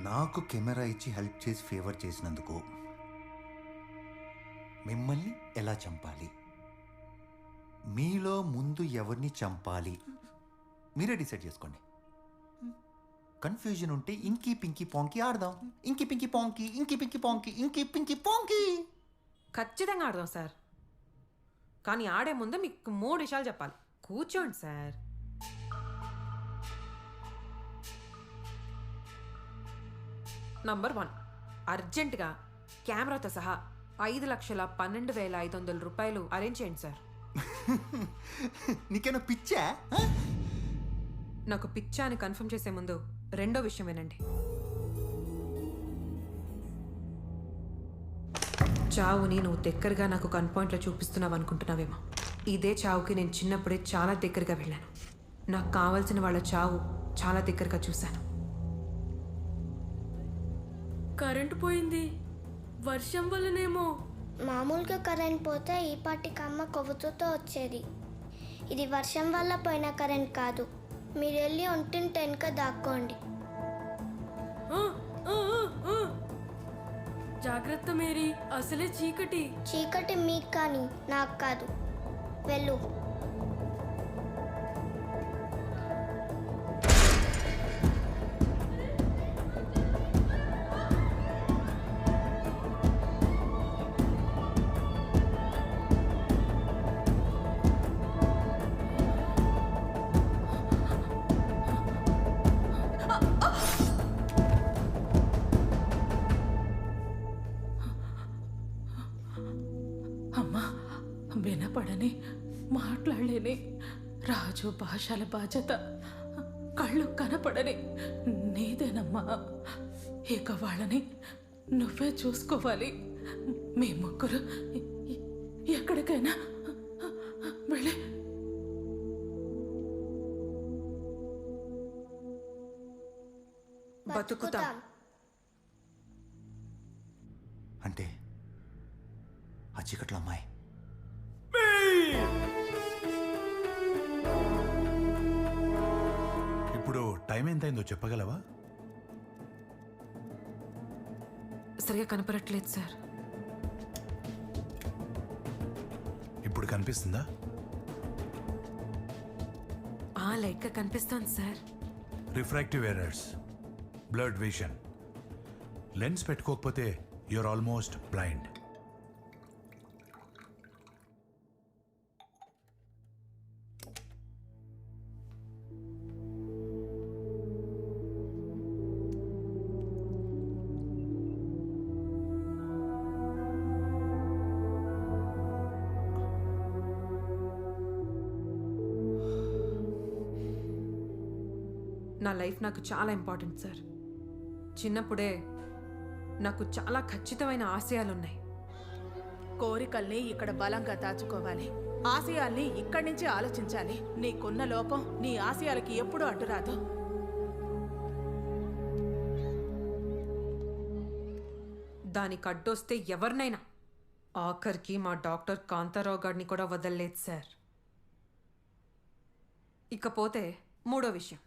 నాకు కెమెరా ఇచ్చి హెల్ప్ చేసి ఫేవర్ చేసినందుకు మిమ్మల్ని ఎలా చంపాలి, మీలో ముందు ఎవరిని చంపాలి మీరే డిసైడ్ చేసుకోండి. కన్ఫ్యూజన్ ఉంటే ఇంకీ పింకీ పాంకీ ఆడదాం. Inky pinky ponky, inky pinky ponky, inky pinky ponky. ఖచ్చితంగా ఆడదాం సార్. కానీ ఆడే ముందు మీకు 3 విషయాలు చెప్పాలి. కూర్చోండి సార్. నంబర్ 1, అర్జెంటుగా కెమెరాతో సహా 5,12,500 రూపాయలు అరేంజ్ చేయండి సార్. నీకేనా పిచ్చా? నాకు పిచ్చా అని కన్ఫర్మ్ చేసే ముందు రెండో విషయం వినండి. చావుని నువ్వు దగ్గరగా నాకు గన్ పాయింట్లో చూపిస్తున్నావు అనుకుంటున్నావేమో. ఇదే చావుకి నేను చిన్నప్పుడే చాలా దగ్గరగా వెళ్ళాను. నాకు కావాల్సిన వాళ్ళ చావు చాలా దగ్గరగా చూశాను. కరెంటు పోయింది, వర్షం వల్లనేమో. మామూలుగా కరెంట్ పోతే ఈ పాటికి అమ్మ కొవ్వుతో వచ్చేది. ఇది వర్షం వల్ల పోయిన కరెంట్ కాదు. మీరు వెళ్ళి ఒంటిని టెన్క దాక్కోండి. జాగ్రత్త మేరీ, అసలే చీకటి. చీకటి మీకు కానీ నాకు కాదు. వెళ్ళు. అమ్మా, వినపడని మాట్లాడలేని రాజు భాషల బాధ్యత కళ్ళు కనపడని నీదేనమ్మా. ఇక వాళ్ళని నువ్వే చూసుకోవాలి. మీ ముగ్గురు ఎక్కడికైనా వెళ్ళి బతుకుతాం. అంటే ఆ చీకట్లో అమ్మాయి ఇప్పుడు టైం ఎంతైందో చెప్పగలవా? సరిగా కనపడట్లేదు సార్. ఇప్పుడు కనిపిస్తుందా? లైట్గా కనిపిస్తోంది sir. Refractive errors, blurred vision. Lens పెట్టుకోకపోతే యూఆర్ ఆల్మోస్ట్ బ్లైండ్. నా లైఫ్ నాకు చాలా ఇంపార్టెంట్ సార్. చిన్నప్పుడే నాకు చాలా ఖచ్చితమైన ఆశయాలున్నాయి. కోరికల్ని ఇక్కడ బలంగా దాచుకోవాలి, ఆశయాల్ని ఇక్కడి నుంచి ఆలోచించాలి. నీకున్న లోపం నీ ఆశయాలకి ఎప్పుడూ అడ్డురాదు. దానికి అడ్డొస్తే ఎవరినైనా, ఆఖరికి మా డాక్టర్ కాంతారావు గారిని కూడా వదలలేదు సార్. ఇకపోతే మూడో విషయం,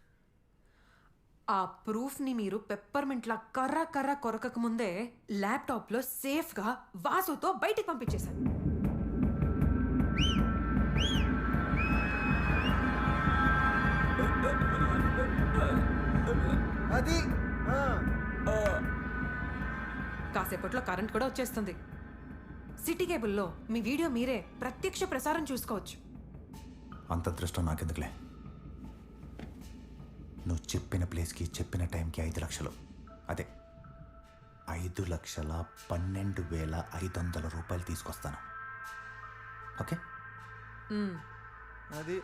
ఆ ప్రూఫ్ని మీరు పెప్పర్మెంట్లా కర్ర కర్ర కొరకక ముందే ల్యాప్టాప్లో సేఫ్గా వాసుతో బయటికి పంపించేశాను. అది కాసేపట్లో కరెంట్ కూడా వచ్చేస్తుంది. సిటీ కేబుల్లో మీ వీడియో మీరే ప్రత్యక్ష ప్రసారం చూసుకోవచ్చు. అంత అదృష్టం నాకెందుకులే. నువ్వు చెప్పిన ప్లేస్కి చెప్పిన టైంకి 5 లక్షలు, అదే 5,12,500 రూపాయలు తీసుకొస్తాను. ఓకే? అది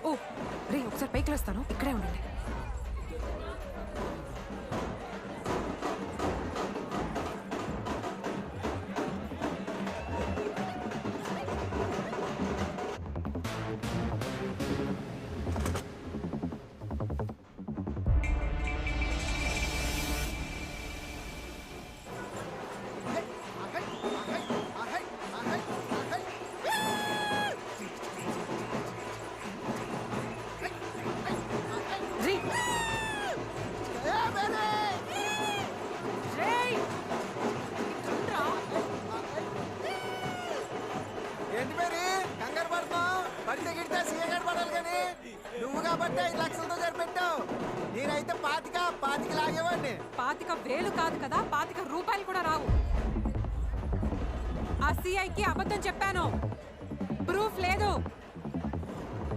ఓ రే, ఒకసారి పైకి లేస్తాను, ఇక్కడే ఉండండి. కాబట్టి 5 లక్షలతో సరిపెట్టావు. నేనైతే పాతికి లాగేవాడిని. 25,000 కాదు కదా, 25 రూపాయలు కూడా రావు. ఆ సిఐకి అబద్ధం చెప్పాను. ప్రూఫ్ లేదు.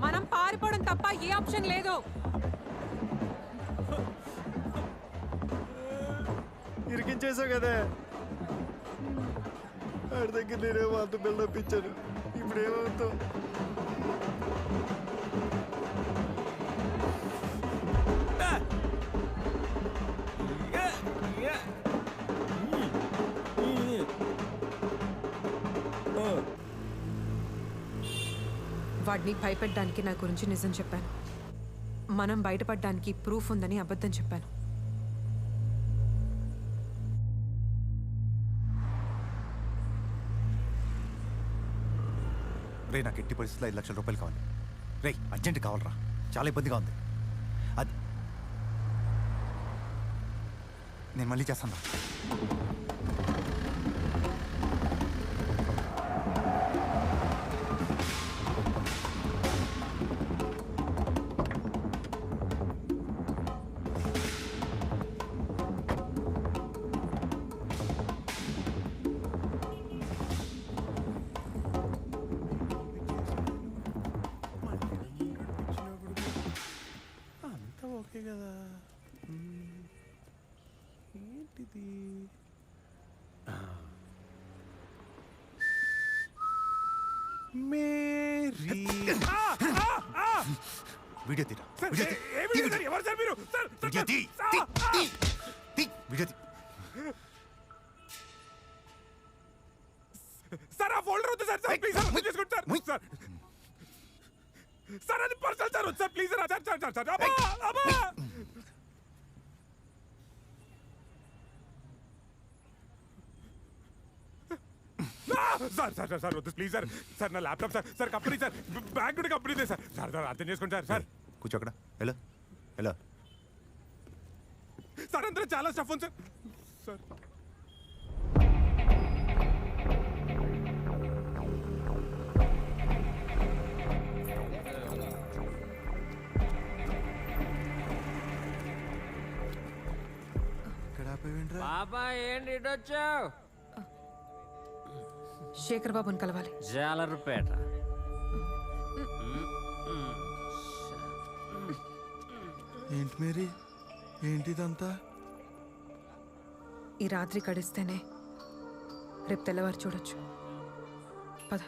మనం పారిపోవడం తప్ప ఏ ఆప్షన్ లేదు. ఇరికించేసావు కదా. ఆడి దగ్గర నేనేమో అంత బిల్డప్ ఇచ్చాను. ఇప్పుడు ఏమవుతావు? వాడిని భయపెట్టడానికి నా గురించి నిజం చెప్పాను. మనం బయటపడడానికి ప్రూఫ్ ఉందని అబద్ధం చెప్పాను. రే నాకు ఎట్టి పరిస్థితుల్లో 5 లక్షల రూపాయలు కావాలి. రే అర్జెంట్ కావాలరా, చాలా ఇబ్బందిగా ఉంది. అది నేను మళ్ళీ చేస్తాను రా. ఓకే కదా. ఏంటిది? మేరీ వీడియో తీరా. ఎవరు సార్ మీరు? వీడియో తీ. వీడియో తీ. సార్ ఆ ఫోల్డర్ వద్దు సార్. ప్లీజ్ సార్ అర్థం చేసుకోండి సార్. సార్ అది పర్సనల్ సార్. వద్దు సార్ ప్లీజ్ సార్. సార్ అబ్బా సార్ వద్దు ప్లీజ్ సార్. సార్ నా laptop sir company sir, bank నుండి కంపెనీ సార్. సార్ అర్థం చేసుకోండి సార్. కూర్చో అక్కడ. ఎలా ఎలా సార్ అందరూ చాలా స్టఫ్ ఉంది సార్. బాబా ఏంటి వచ్చావు? శేఖర్ బాబుని కలవాలి. జాలర్పేట. ఏంటి మేరీ, ఏంటిదంతా? ఈ రాత్రి కడిస్తేనే రేపు తెల్లవారు చూడొచ్చు. పద.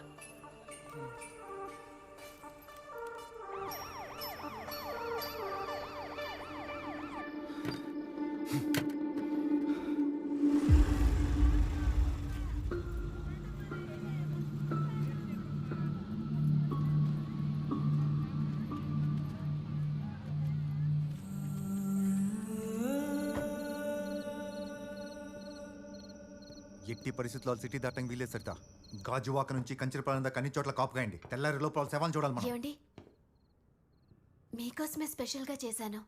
ఎట్టి పరిస్థితుల్లో సిటీ దాటం వీలేదు సరితా. గాజువాక నుంచి కంచిరపాలెం దాకా అన్ని చోట్ల కాపుగాయండి. తెల్లారి లోపల శవాన్ని చూడాలి మనం. ఏమండి, మీకోసమే స్పెషల్గా చేశాను.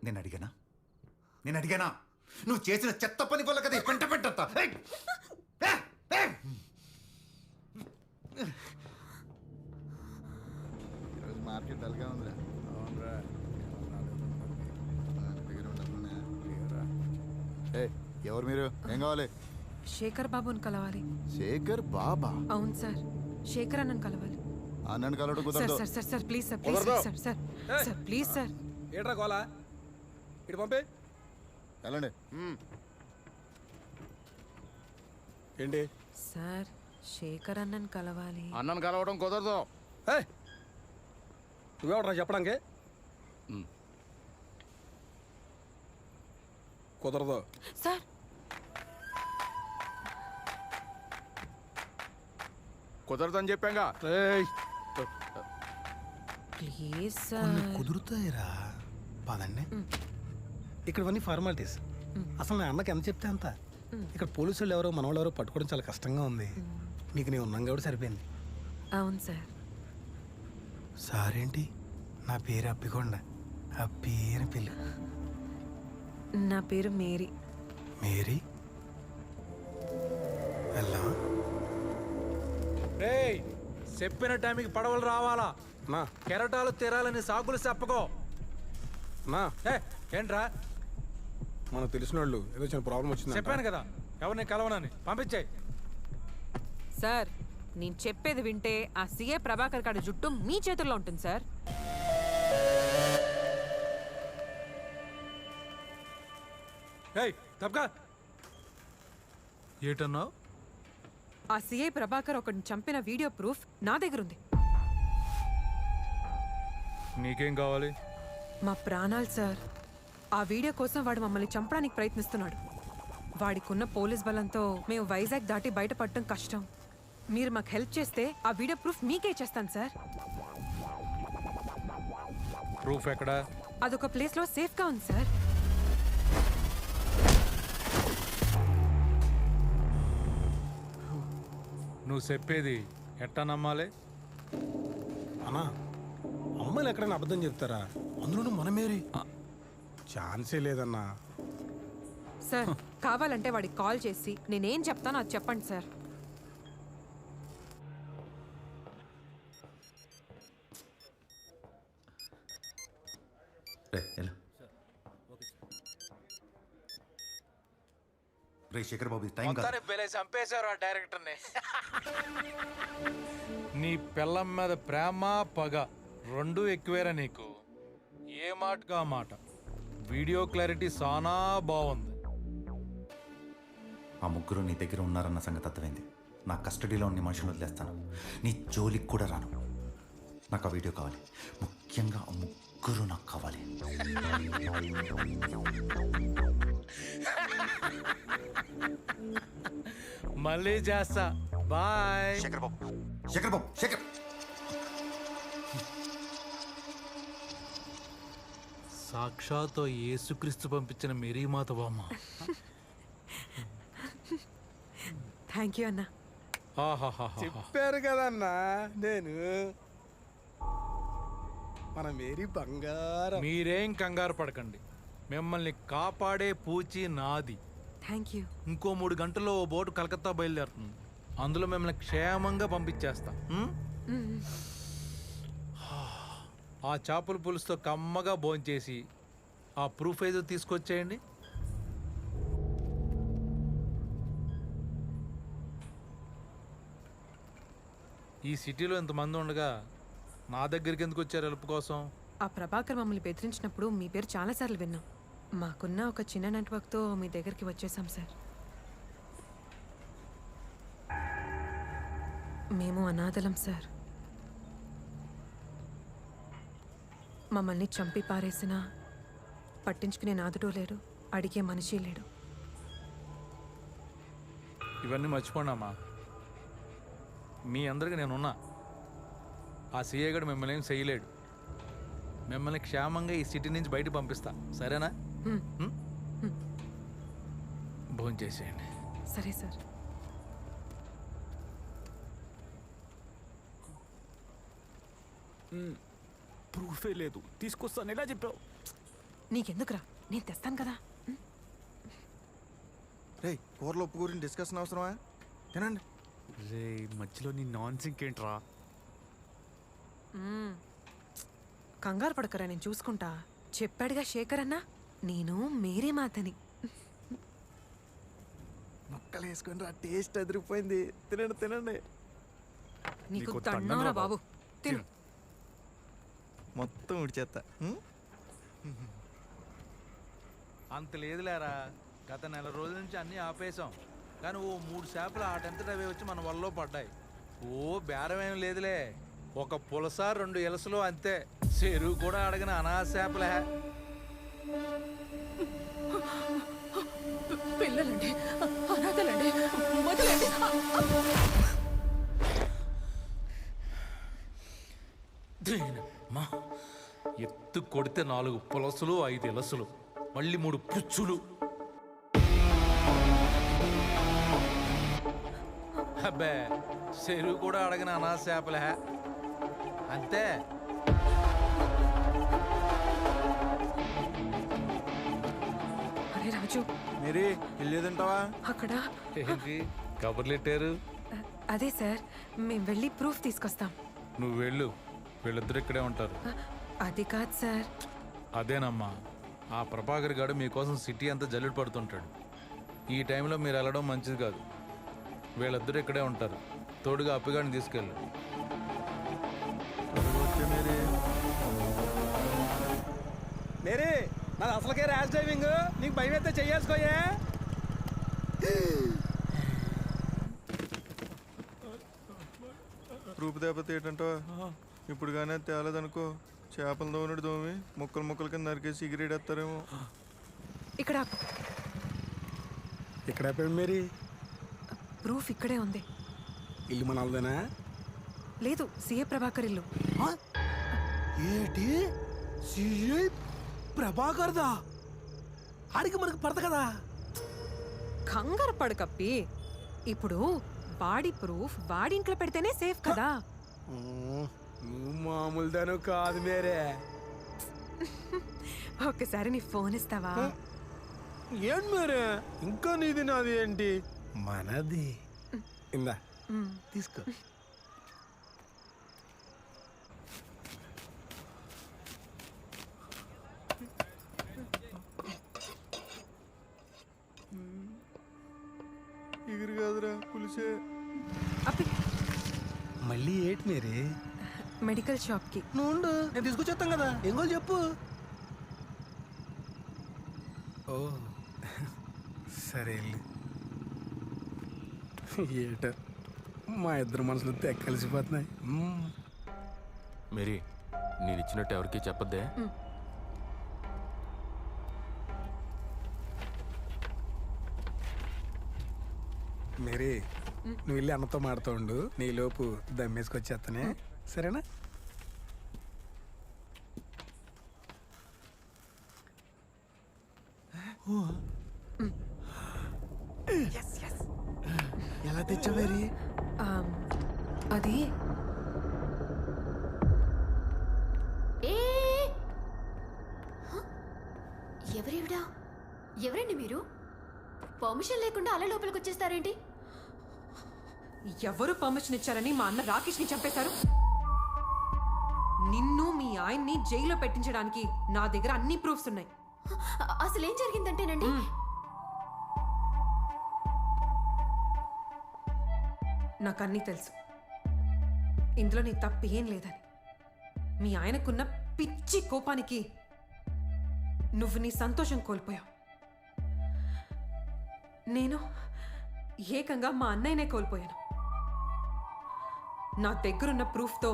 నేను అడిగానా? నువ్వు చేసిన చెత్త పని వల్ల కదా పెంట పెట్టత్తా. ఈరోజు మార్కెట్ డల్గా ఉంది. ఎవరు మీరు? ఏం కావాలి? శేఖర్ బాబుని కలవాలి. శేఖర్ బాబా? అవును సార్, శేఖర్ అన్నను కలవాలి. అన్నను కలవడం సార్ కుదరదు. Sir sir sir please sir, please sir sir sir please sir. ఏట్రా గోలా? ఇటు పంపే. వెళ్ళండి. ఏంటి సార్, శేఖర్ అన్నను కలవాలి. అన్నను కలవడం కుదరదు. నువ్వెవడరా చెప్పడానికి? కుదరదు సార్. కుదరదని చెప్పాగా. Please sir. కుదురుతాయిరా, పదండి. ఇక్కడవన్నీ ఫార్మాలిటీస్. అసలు నా అన్నకి ఎంత చెప్తే అంత. ఇక్కడ పోలీసు వాళ్ళు ఎవరో మన వాళ్ళు ఎవరో పట్టుకోవడం చాలా కష్టంగా ఉంది. నీకు నీ ఉన్నాం కూడా సరిపోయింది. అవును సార్. సారేంటి? నా పేరు అప్పికొండ. అప్పి అని పిల్లు. నా పేరు మేరీ. మేరీ? వెళ్దాం. రేయ్ చెప్పిన టైంకి పడవలు రావాలా నా కెరటాలు తీరాలని సాకులు చెప్పకో. నా ఏంట్రా మనకు తెలిసిన వాళ్ళు ఏదో చిన్న ప్రాబ్లం వచ్చింది. చెప్పాను కదా ఎవరిని కలవనని, పంపించాయి. సార్ నేను చెప్పేది వింటే ఆ సీఏ ప్రభాకర్ గారి జుట్టు మీ చేతుల్లో ఉంటుంది సార్. తప్పకా ఏటన్నావు? ఆ సీఐ ప్రభాకర్ ఒకరిని చంపిన వీడియో ప్రూఫ్ నా దగ్గర ఉంది. నీకేం కావాలి? మా ప్రాణాలు సార్. ఆ వీడియో కోసం వాడు మమ్మల్ని చంపడానికి ప్రయత్నిస్తున్నాడు. వాడికున్న పోలీస్ బలంతో మేము వైజాగ్ దాటి బయటపడటం కష్టం. మీరు మాకు హెల్ప్ చేస్తే ఆ వీడియో ప్రూఫ్ మీకే ఇచ్చేస్తాను సార్. ప్రూఫ్ ఎక్కడా? అదొక ప్లేస్లో సేఫ్గా ఉంది సార్. నువ్వు చెప్పేది ఎట్టా నమ్మాలి? అన్నా అమ్మాయిలు ఎక్కడైనా అబద్ధం చెప్తారా? అందులోనూ మనమేరి ఛాన్సే లేదన్నా. సార్ కావాలంటే వాడికి కాల్ చేసి నేనేం చెప్తానో అది చెప్పండి సార్. శేఖర్ బాబు టైం చంపేశారు ఆ డైరెక్టర్ని. నీ పిల్లం మీద ప్రేమ పగ రెండు ఎక్కువేరా నీకు. ఏ మాటగా మాట. వీడియో క్లారిటీ చాలా బాగుంది. ఆ ముగ్గురు నీ దగ్గర ఉన్నారన్న సంగతి అర్థమైంది. నా కస్టడీలో ఉన్న మనుషులు వదిలేస్తాను. నీ జోలికి కూడా రాను. నాకు ఆ వీడియో కావాలి. ముఖ్యంగా ఆ ముగ్గురు నాకు కావాలి. మళ్ళీ చేస్తా. బాయ్. శేఖర్ బాబు, శేఖర్ బాబు, శేఖర్. సాక్షాత్ యేసుక్రీస్తు పంపించిన మేరీమాత బామ్మ. థ్యాంక్ యూ అన్నా. చెప్పారు కదన్నా నేను మన మేరీ బంగారం. మీరేం కంగారు పడకండి. మిమ్మల్ని కాపాడే పూచి నాది. Thank you. ఇంకో 3 గంటల్లో ఓ బోటు కలకత్తా బయలుదేరుతుంది. అందులో మిమ్మల్ని క్షేమంగా పంపించేస్తా. ఆ చేపల పులుసుతో కమ్మగా భోంచేసి ఆ ప్రూఫ్ ఏదో తీసుకొచ్చేయండి. ఈ సిటీలో ఇంతమంది ఉండగా నా దగ్గరికి ఎందుకు వచ్చారు హెల్ప్ కోసం? ఆ ప్రభాకర్ మమ్మల్ని బెదిరించినప్పుడు మీ పేరు చాలాసార్లు విన్నాం. మాకున్న ఒక చిన్న నెట్వర్క్తో మీ దగ్గరికి వచ్చేసాం సార్. మేము అనాథలం సార్. మమ్మల్ని చంపి పారేసినా పట్టించుకునే నాదుడు లేడు, అడిగే మనిషి లేడు. ఇవన్నీ మర్చిపోండమ్మా. మీ అందరికి నేనున్నా. ఆ సీఏ గడు మిమ్మల్ని ఏం చేయలేడు. మిమ్మల్ని క్షేమంగా ఈ సిటీ నుంచి బయట పంపిస్తా. సరేనా? భోంచేసేయండి. సరే సార్. ప్రూఫే లేదు, తీసుకొస్తాను ఎలా చెప్పావు? నీకెందుకురా, నేను తెస్తాను కదా. రే కూరలో ఉప్పు గురించి డిస్కషన్ అవసరమా? తినండి. రే మధ్యలో నీ నాన్ సింక్ ఏంట్రా? కంగారు పడకరా, నేను చూసుకుంటా. చెప్పాడుగా శేఖర్ అన్న, నేను మేరీ మాతని. ముక్కలు వేసుకొని రా, టేస్ట్ అదిరిపోయింది. తినండి తినండి. నీకు దండంరా బాబు, తిను. మొత్తం ఉడిచేస్తా. అంత లేదులేరా. గత 1 నెల రోజుల నుంచి అన్నీ ఆపేశాం. కానీ ఓ 3 చేపలు ఆటంతట అవే వచ్చి మన వల్ల పడ్డాయి. ఓ బేరం ఏం లేదులే. ఒక పులస 2 ఎలసలు అంతే. చెరువు కూడా అడగని అనాథ చేపలే. పిల్లలండి, అనాథలండి, వదిలేండి. మా ఎత్తు కొడితే 4 పులసలు 5 ఎలసలు, మళ్ళీ 3 పుచ్చులు. అబ్బే చెరువు కూడా అడగని అనాథ చేపలే అంతే. అరే రాజు, మేరీ ఇల్లు తింటావా? అక్కడ ఏంటి కబుర్లు పెట్టారు? అదే సార్, మేము వెళ్ళి ప్రూఫ్ తీసుకొస్తాం. నువ్వు వెళ్ళు, వీళ్ళిద్దరు ఇక్కడే ఉంటారు. అది కాదు సార్. అదేనమ్మా, ఆ ప్రభాకర్ గారు మీకోసం సిటీ అంతా జల్లుడు పడుతుంటాడు. ఈ టైంలో మీరు వెళ్ళడం మంచిది కాదు. వీళ్ళిద్దరు ఇక్కడే ఉంటారు. తోడుగా అప్పిగాడిని తీసుకెళ్ళు. మేరీ, నాది అసలుకే ర్యాష్ డ్రైవింగ్. నీకు భయం అయితే చెయ్యేసుకోయే. రూపు దేపత ఏంటంటో ఇప్పుడు కానీ తేలేదనుకో, చేపలు దోమనుడు దోమి ముక్కలు ముక్కలు కింద నరికేసి ఎగిరేడేస్తారేమో. ఇక్కడ ఇక్కడ మేరీ, ప్రూఫ్ ఇక్కడే ఉంది. ఇల్లు మనల్దేనా? లేదు, సిఏ ప్రభాకర్ ఇల్లు. ఏంటి? సిఐ ప్రభాకర్దా? ఆడికి మనకు పడత కదా. కంగారు పడకప్పి. ఇప్పుడు వాడి ప్రూఫ్ వాడి ఇంట్లో పెడితేనే సేఫ్ కదా. నువ్వు మామూలుదాను కాదు మేరే. ఒక్కసారి నీ ఫోన్ ఇస్తావా? ఏంటి మేరే, ఇంకా నీది నాది ఏంటి? మనది. ఇందా తీసుకో. ఎగిరి కాదురా, పులిసే. మళ్ళీ ఏంటి మేరీ? మెడికల్ షాప్కి. నువ్వు ఉండు, నేను తీసుకొచ్చేస్తాం కదా. ఏం కావాలి చెప్పు. ఓ సరే వెళ్ళు. ఏట మా ఇద్దరు మనసులు తెగ కలిసిపోతున్నాయి. మేరీ, నేను ఇచ్చినట్టు ఎవరికి చెప్పద్దే. మేరీ, నువ్వు వెళ్ళి అన్నతో మాడుతూ ఉండు. నీలోపు దమ్మేసుకొచ్చేస్తానే, సరేనా? ఎలా తెచ్చా మేరీ? అది ఎవరేవిడా? ఎవరండి మీరు? పర్మిషన్ లేకుండా అలా లోపలికి వచ్చేస్తారేంటి? ఎవరు పర్మిషన్ ఇచ్చారని మా అన్న రాకేష్ని చంపేశారు? నిన్ను మీ ఆయన్ని జైల్లో పెట్టించడానికి నా దగ్గర అన్ని ప్రూఫ్స్ ఉన్నాయి. అసలు ఏం జరిగిందంటేనండి, నాకు అన్నీ తెలుసు. ఇందులో నీ తప్పు ఏం లేదని. మీ ఆయనకున్న పిచ్చి కోపానికి నువ్వు నీ సంతోషం కోల్పోయావు. నేను ఏకంగా మా అన్నయ్యనే కోల్పోయాను. నా దగ్గరున్న ప్రూఫ్తో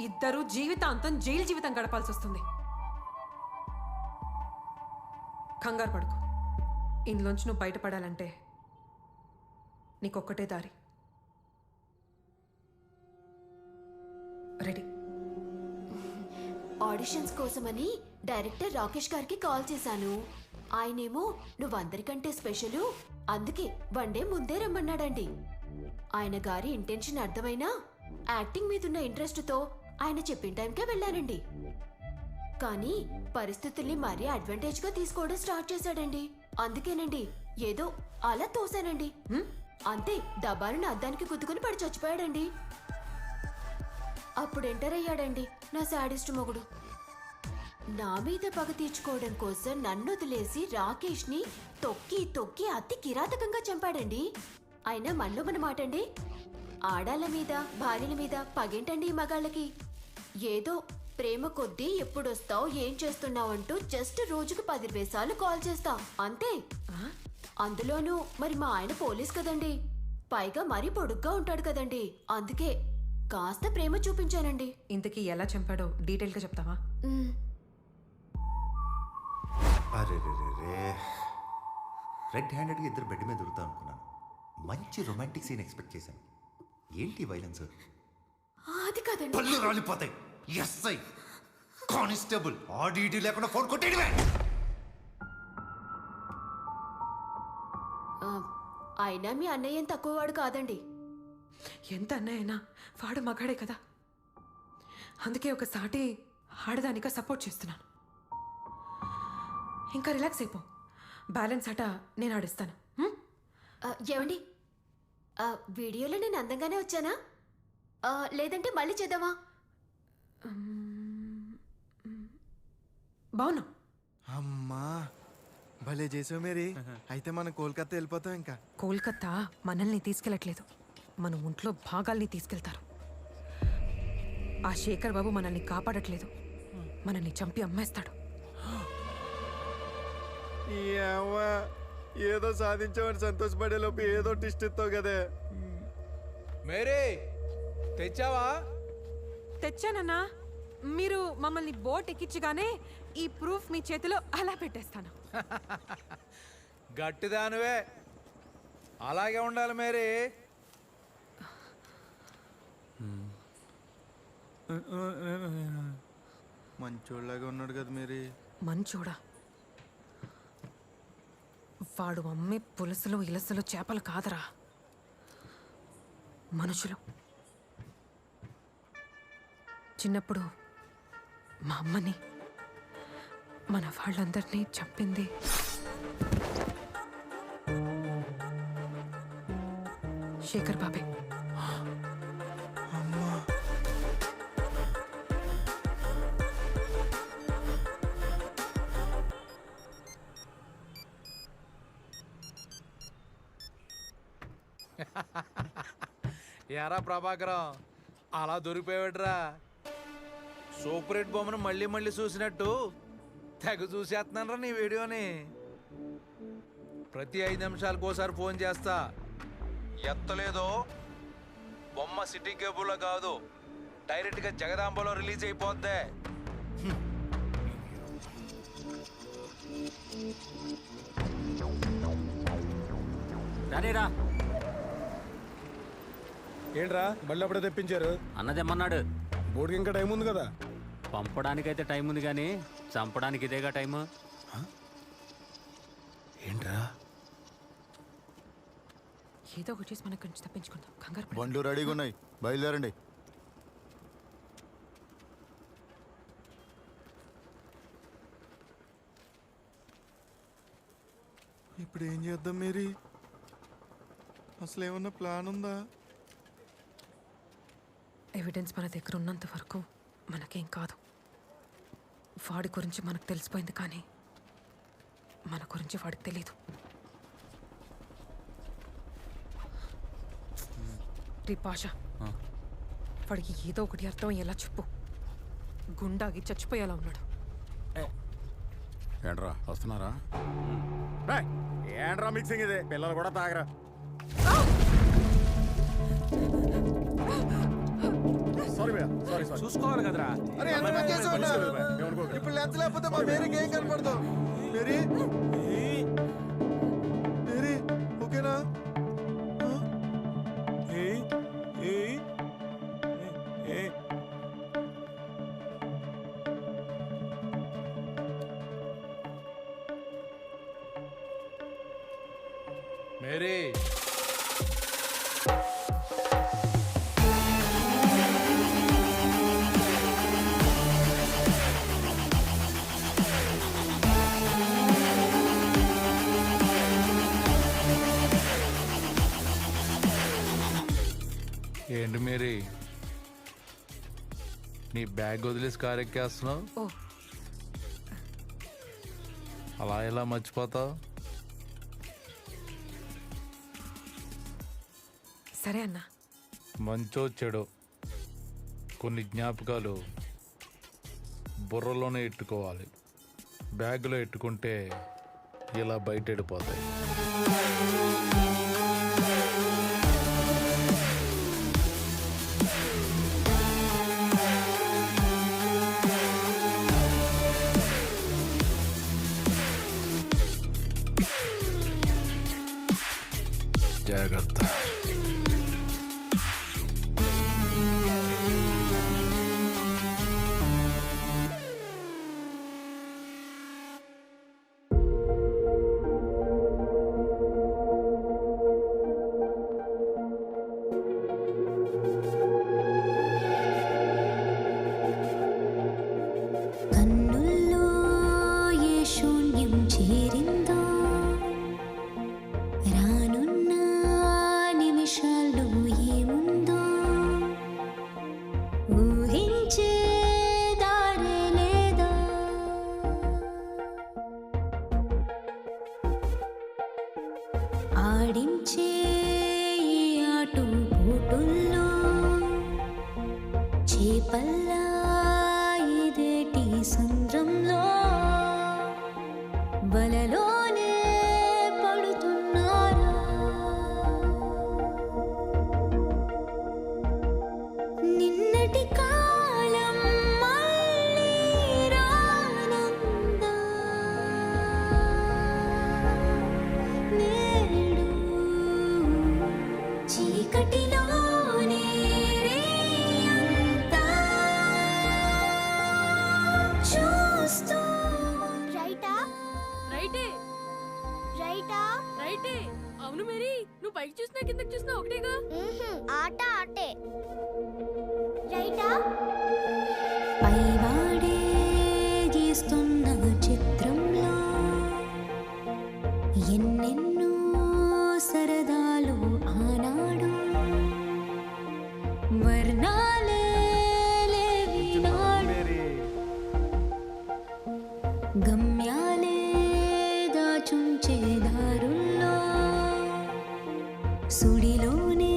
ఇద్దరు జీవితాంతం జైలు జీవితం గడపాల్సి వస్తుంది. కంగారు పడుకో. ఇందులోంచి నువ్వు బయటపడాలంటే నీకొక్కటే దారి. రెడీ? ఆడిషన్స్ కోసమని డైరెక్టర్ రాకేష్ గారికి కాల్ చేశాను. ఆయనేమో నువ్వు అందరికంటే స్పెషలు, అందుకే వన్ డే ముందే రమ్మన్నాడండి. ఆయన గారి ఇంటెన్షన్ అర్థమైనా యాక్టింగ్ మీదున్న ఇంట్రెస్ట్తో ఆయన చెప్పిన టైంకే వెళ్ళానండి. కానీ పరిస్థితుల్ని మరీ అడ్వాంటేజ్గా తీసుకోవడం స్టార్ట్ చేశాడండి. అందుకేనండి ఏదో అలా తోసానండి. అంతే, డబ్బాలను అద్దానికి గుద్దుకుని పడి చచ్చిపోయాడండి. అప్పుడు ఎంటర్ అయ్యాడండి నా శాడిస్ట్ మొగుడు. నా మీద పగ తీర్చుకోవడం కోసం నన్ను వదిలేసి రాకేష్ ని తొక్కి తొక్కి అతి కిరాతకంగా చంపాడండి. అయినా మనలో మన మాటండి, ఆడాళ్ళ మీద భార్యల మీద పగేంటండి ఈ మగాళ్ళకి? ఏదో ప్రేమ కొద్దీ ఎప్పుడొస్తావు, ఏం చేస్తున్నావు అంటూ జస్ట్ రోజుకు 10 సార్లు కాల్ చేస్తా అంతే. అందులోనూ మరి మా ఆయన పోలీస్ కదండి, పైగా మరీ పొడుగ్గా ఉంటాడు కదండి. అందుకే కాస్త ప్రేమ చూపించానండి. ఇంతకీ ఎలా చంపాడో డీటెయిల్గా చెప్తావా? అరే రెడ్ హ్యాండెడ్గా ఇద్దరు బెడ్ మీద దొరుకుతా అనుకున్నాను. మంచి రొమాంటిక్ సీన్ ఎక్స్పెక్ట్ చేశాను. ఏంటి వైలెన్స్? అది కాదండి. పళ్ళు రాలిపోతాయి. ఎస్ఐ కానిస్టేబుల్ ఆడిటీ లేకుండా ఫోన్ కొట్టేయడమే. అయినా మీ అన్నయ్య ఏం తక్కువవాడు కాదండి. ఎంత అన్నయ్యనా వాడు మగాడే కదా. అందుకే ఒక సాటి ఆడదానిగా సపోర్ట్ చేస్తున్నాను. ఇంకా రిలాక్స్ అయిపో. బ్యాలెన్స్ ఆట నేను ఆడిస్తాను. ఏమండి, వీడియోలో నేను అందంగానే వచ్చానా లేదంటే మళ్ళీ చేద్దామా? బావునా? అమ్మా భలే చేసావు మేరీ. అయితే మనం కోల్కతా వెళ్ళిపోతాం ఇంకా. కోల్కతా మనల్ని తీసుకెళ్ళట్లేదు, మన ఒంట్లో భాగాల్ని తీసుకెళ్తారు. ఆ శేఖర్ బాబు మనల్ని కాపాడట్లేదు, మనల్ని చంపి అమ్మేస్తాడు. ఏదో సాధించామని సంతోషపడే లోపు ఏదో టిస్ట్ ఇస్తావు కదే. మేరీ తెచ్చావా? తెచ్చానన్నా. మీరు మమ్మల్ని బోట్ ఎక్కించగానే ఈ ప్రూఫ్ మీ చేతిలో అలా పెట్టేస్తాను. గట్టిదానివే, అలాగే ఉండాలి మేరీ. మంచోళ్ళగా ఉన్నాడు కదా మేరీ. మంచోడా? వాడు అమ్మే పులసలు ఇలసలు చేపలు కాదరా, మనుషులు. చిన్నప్పుడు మా అమ్మని మన వాళ్ళందరినీ చంపింది శేఖర్ బాబే. ఎరా ప్రభాకరం, అలా దొరికిపోయాడురా. సూపర్ హిట్ బొమ్మను మళ్ళీ మళ్ళీ చూసినట్టు తెగ చూసేస్తున్నాను రా నీ వీడియోని. ప్రతి 5 నిమిషాలకు ఒకసారి ఫోన్ చేస్తా, ఎత్తలేదో బొమ్మ సిటీ కేబుల్లో కాదు, డైరెక్ట్గా జగదాంబలో రిలీజ్ అయిపోద్ది. రానేరా. ఏంట్రా మళ్ళీ అప్పుడే తెప్పించారు? అన్నదేమన్నాడు. బోర్డుకి ఇంకా టైం ఉంది కదా. పంపడానికైతే టైం ఉంది కానీ చంపడానికి ఇదేగా టైము. ఏంట్రా? ఏదో ఒకటి చేసి మనకు నుంచి తప్పించుకుందాం. కంగారు పడకు. బండ్లు రెడీగా ఉన్నాయి, బయలుదేరండి. ఇప్పుడు ఏం చేద్దాం మేరీ? అసలు ఏమన్నా ప్లాన్ ఉందా? ఎవిడెన్స్ మన దగ్గర ఉన్నంత వరకు మనకేం కాదు. వాడి గురించి మనకు తెలిసిపోయింది కానీ మన గురించి వాడికి తెలీదు. రీ పాషా, వాడికి ఏదో ఒకటి అర్థం ఎలా చెప్పు. గుండాగి చచ్చిపోయేలా ఉన్నాడు. ఏంట్రా వస్తున్నారా? ఏంట్రా మిక్సింగ్ ఇది? పిల్లలు కూడా తాగరా. చూసుకోవాలి కదరా. ఇప్పుడు లెన్స్ లేకపోతే మా మేరీకి ఏం కనపడదు. మేరీ మేరీ ఓకేనా? మేరీ ఏంటి మేరీ, నీ బ్యాగ్ వదిలేసి కారు ఎక్కేస్తున్నావు? అలా ఎలా మర్చిపోతావు? సరే అన్నా. మంచో చెడో కొన్ని జ్ఞాపకాలు బుర్రలోనే ఎట్టుకోవాలి. బ్యాగ్లో ఎట్టుకుంటే ఇలా బయట వెళ్ళిపోతాయి. జాగ్రత్త. పైవాడే గీస్తున్న చిత్రంలో ఎన్నెన్నో సరదాలు ఆనాడు వర్ణాలే లేవినాడు గమ్యాలే దాచుంచే దారుల్లో సుడిలోనే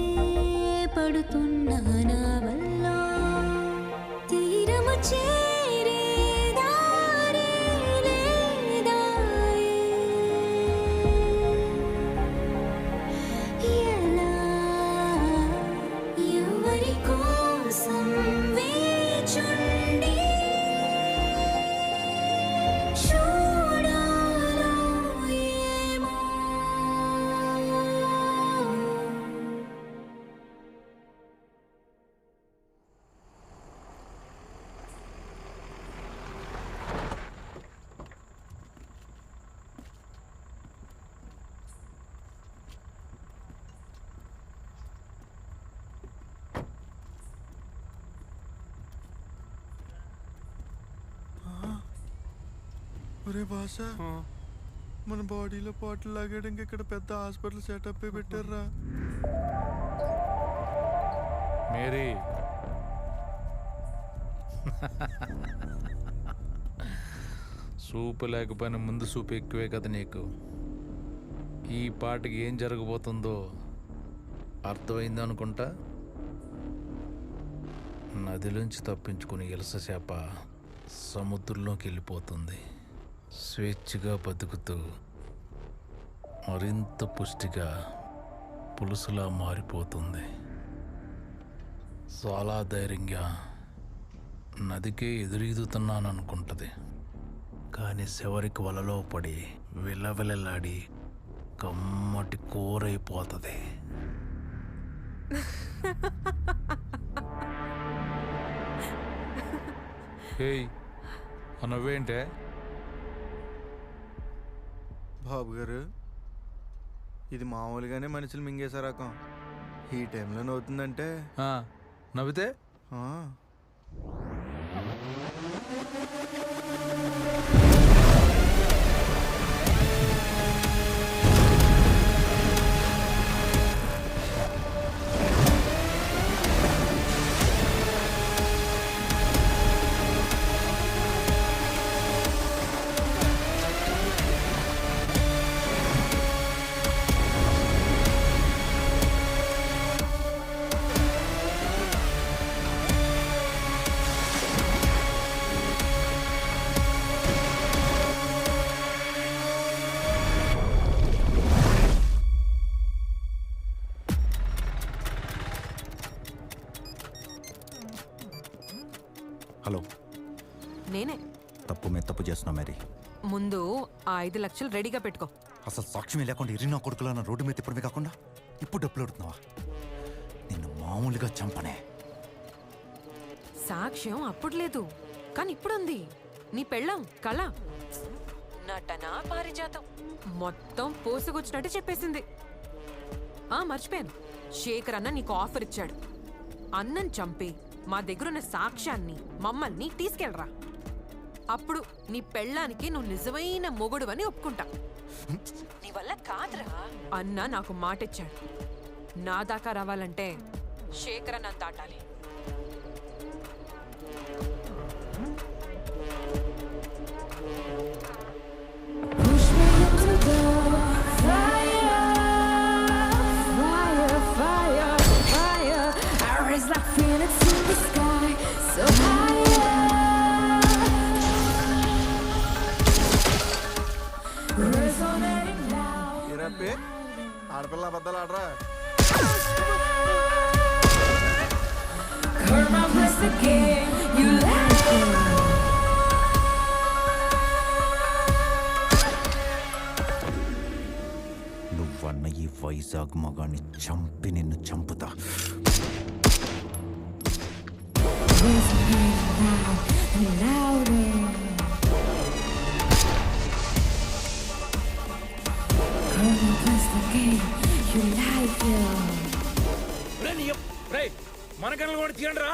పడుతున్న నా వల్ల తీరము చేరే దారి లేదాయే. ఎలా ఎవరి కోసం వేచుండి చూడాలో ఏమో. ఒరే బాస మన బాడీలో పాటలు లాగడానికి ఇక్కడ పెద్ద హాస్పిటల్ సెటప్ పెట్టారా. మేరీ సూపు లేకపోయినా ముందు సూపు ఎక్కువే కదా నీకు. ఈ పాటకి ఏం జరగబోతుందో అర్థమైంది అనుకుంటా. నదిలోంచి తప్పించుకుని ఇలస చేప సముద్రంలోకి వెళ్ళిపోతుంది. స్వేచ్ఛగా బతుకుతూ మరింత పుష్టిగా పులుసులా మారిపోతుంది. చాలా ధైర్యంగా నదికే ఎదురీదుతున్నాను అనుకుంటుంది. కానీ చివరికి వలలో పడి విలవిలలాడి కమ్మటి కూరైపోతుంది. ఏయ్ నవ్వేంటే? బాబు గారు, ఇది మామూలుగానే మనుషులు మింగేసే రకం. ఈ టైంలో నవ్వుతుందంటే నవ్వితే హలో, నేనే. తప్పు మీద తప్పు చేస్తున్నావు మేరీ. ముందు ఆ 5 లక్షలు రెడీగా పెట్టుకో. అసలు సాక్ష్యం లేకుండా ఇరినా కొడుకులా నా రోడ్డు మీద తిప్పడమే కాకుండా ఇప్పుడు డబ్బులు అడుగుతున్నావా? నిన్ను మామూలుగా చంపనే. సాక్ష్యం అప్పుడు లేదు, కానీ ఇప్పుడు ఉంది. నీ పెళ్ళం కళ నటన పారిజాతం మొత్తం పోసుకొచ్చినట్టు చెప్పేసింది. మర్చిపోయాను, శేఖర్ అన్న నీకు ఆఫర్ ఇచ్చాడు. అన్నం చంపి మా దగ్గరున్న సాక్ష్యాన్ని మమ్మల్ని తీసుకెళ్ళరా. అప్పుడు నీ పెళ్ళానికి నువ్వు నిజమైన మొగుడు అని ఒప్పుకుంటా. నీ వల్ల కాదురా. అన్న నాకు మాటిచ్చాడు, నా దాకా రావాలంటే శేఖర్ అన్న దాటాలి. ఆడపిల్ల అబద్ధాలు ఆడరా. నువ్వన్న ఈ వైజాగ్ మగాన్ని చంపి నిన్ను చంపుతా. మన కళ్ళు కూడా తీయండి రా.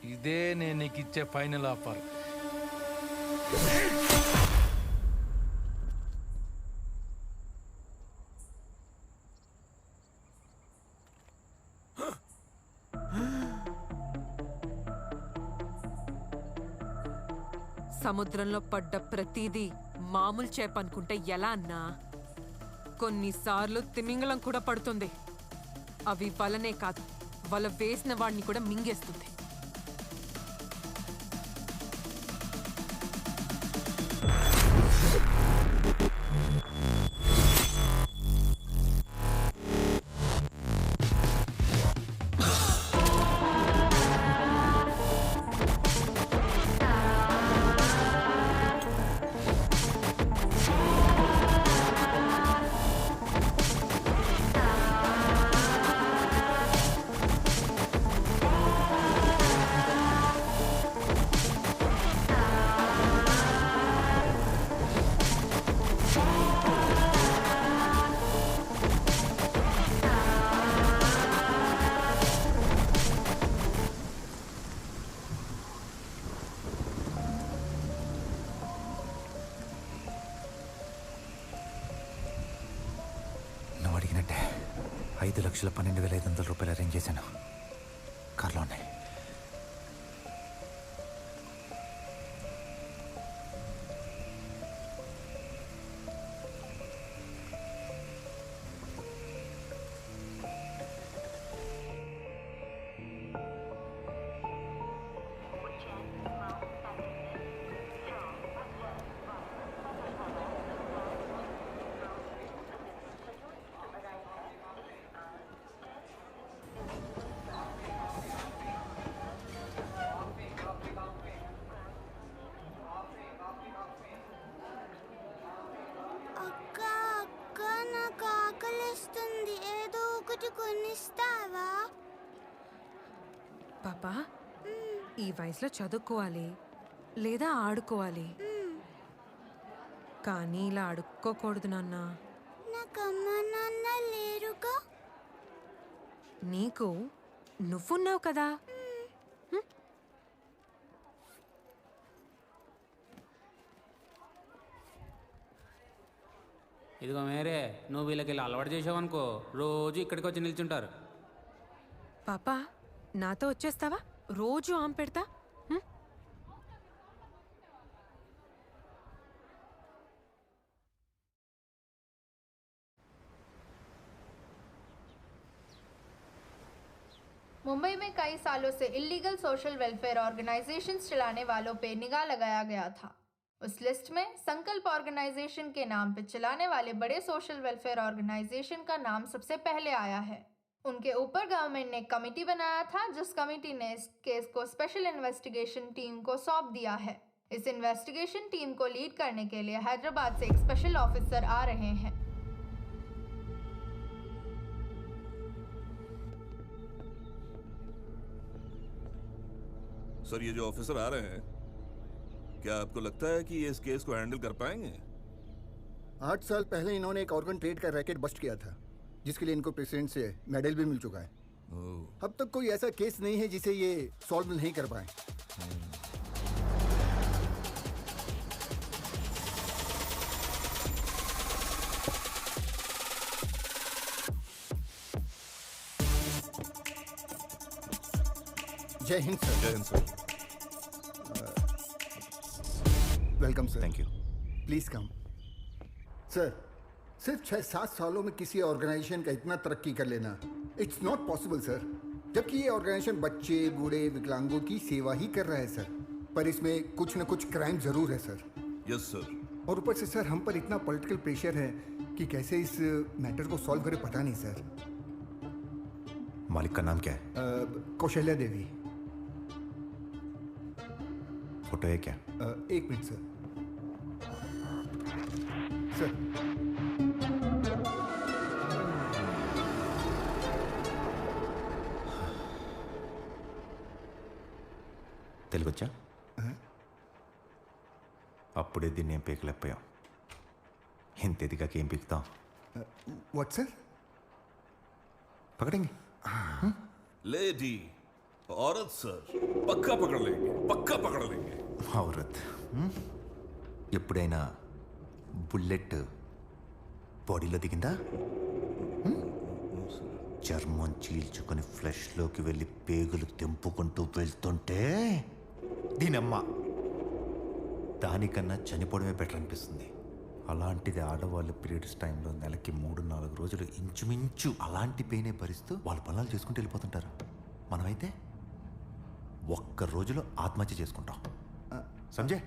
ఇదే నేను నీకు ఇచ్చే ఫైనల్ ఆఫర్. సముద్రంలో పడ్డ ప్రతిదీ మామూలు చేప అనుకుంటే ఎలా అన్నా? కొన్నిసార్లు తిమింగలం కూడా పడుతుంది. అవి వలనే కాదు, వల వేసిన వాడిని కూడా మింగేస్తుంది. నువ్వు అడిగినట్టే 5,12,500 రూపాయలు అరేంజ్ చేశాను. కార్లో ఉన్నాయి. కొనిస్తావా? పాపా, ఈ వయసులో చదువుకోవాలి లేదా ఆడుకోవాలి, కానీ ఇలా అడుక్కోకూడదు నాన్న. నాకు అమ్మ నాన్న లేరుగా. నీకు నువ్వున్నావు కదా. ఇదిగో మేరే, నువ్వు వీళ్ళకి ఇలా అలవాటు చేసావనుకో రోజు ఇక్కడికి వచ్చి నిల్చుంటారు. పాపా, నాతో వచ్చేస్తావా? రోజు ఆమె పెడతా. मुंबई में कई सालों से इलीगल सोशल वेलफेयर ऑर्गेनाइजेशंस चलाने वालों पे निगाह लगाया गया था। उस लिस्ट में संकल्प ऑर्गेनाइजेशन के नाम पर चलाने वाले बड़े सोशल वेलफेयर ऑर्गेनाइजेशन का नाम सबसे पहले आया है। उनके ऊपर गवर्नमेंट ने एक कमेटी बनाया था, जिस कमेटी ने इस केस को स्पेशल इन्वेस्टिगेशन टीम को सौंप दिया है। इस इन्वेस्टिगेशन टीम को लीड करने के लिए हैदराबाद से एक स्पेशल ऑफिसर आ रहे हैं। सर, ये जो ऑफिसर आ रहे हैं, क्या आपको लगता है कि ये इस केस को हैंडल कर पाएंगे? 8 साल पहले इन्होंने एक ऑर्गन ट्रेड का रैकेट बस्ट किया था, जिसके लिए इनको प्रेसिडेंट से मेडल भी मिल चुका है। अब तक कोई ऐसा केस नहीं है जिसे ये सॉल्व नहीं कर पाए। जय हिंद सर। जय Hind sir. Welcome sir. Thank you. Please come. Sir, सिर्फ 6-7 सालों में किसी ऑर्गेनाइजेशन का इतना तरक्की कर लेना, इट्स नॉट पॉसिबल सर। जबकि ये ऑर्गेनाइजेशन बच्चे, बूढ़े, विकलांगों की सेवा ही कर रहा है सर, पर इसमें कुछ न कुछ क्राइम जरूर है सर। Yes sir. और ऊपर से सर हम पर इतना पॉलिटिकल प्रेशर है कि कैसे इस मैटर को सॉल्व करे पता नहीं सर। मालिक का नाम क्या है? कौशल्या देवी। फोटो है क्या? 1 मिनट सर। सर, తెలుగొచ్చా? అప్పుడే దీన్ని ఏం పీకలేకపోయాం. ఇంత ఎదిగాక ఏం పీకుతాం? What sir? పకడేంगे। लेडी, औरत सर पक्का पकड़ लेंगे ఔరత్ ఎప్పుడైనా బుల్లెట్ బాడీలో దిగిందా? చర్మం చీల్చుకొని ఫ్లెష్లోకి వెళ్ళి పేగులు తెంపుకుంటూ వెళ్తుంటే దీనమ్మ దానికన్నా చనిపోవడమే బెటర్ అనిపిస్తుంది. అలాంటిది ఆడవాళ్ళు పీరియడ్స్ టైంలో నెలకి 3-4 రోజులు ఇంచుమించు అలాంటి పెయినే భరిస్తూ వాళ్ళు పనులు చేసుకుంటూ వెళ్ళిపోతుంటారు. మనమైతే ఒక్క రోజులో ఆత్మహత్య చేసుకుంటాం. Sanjay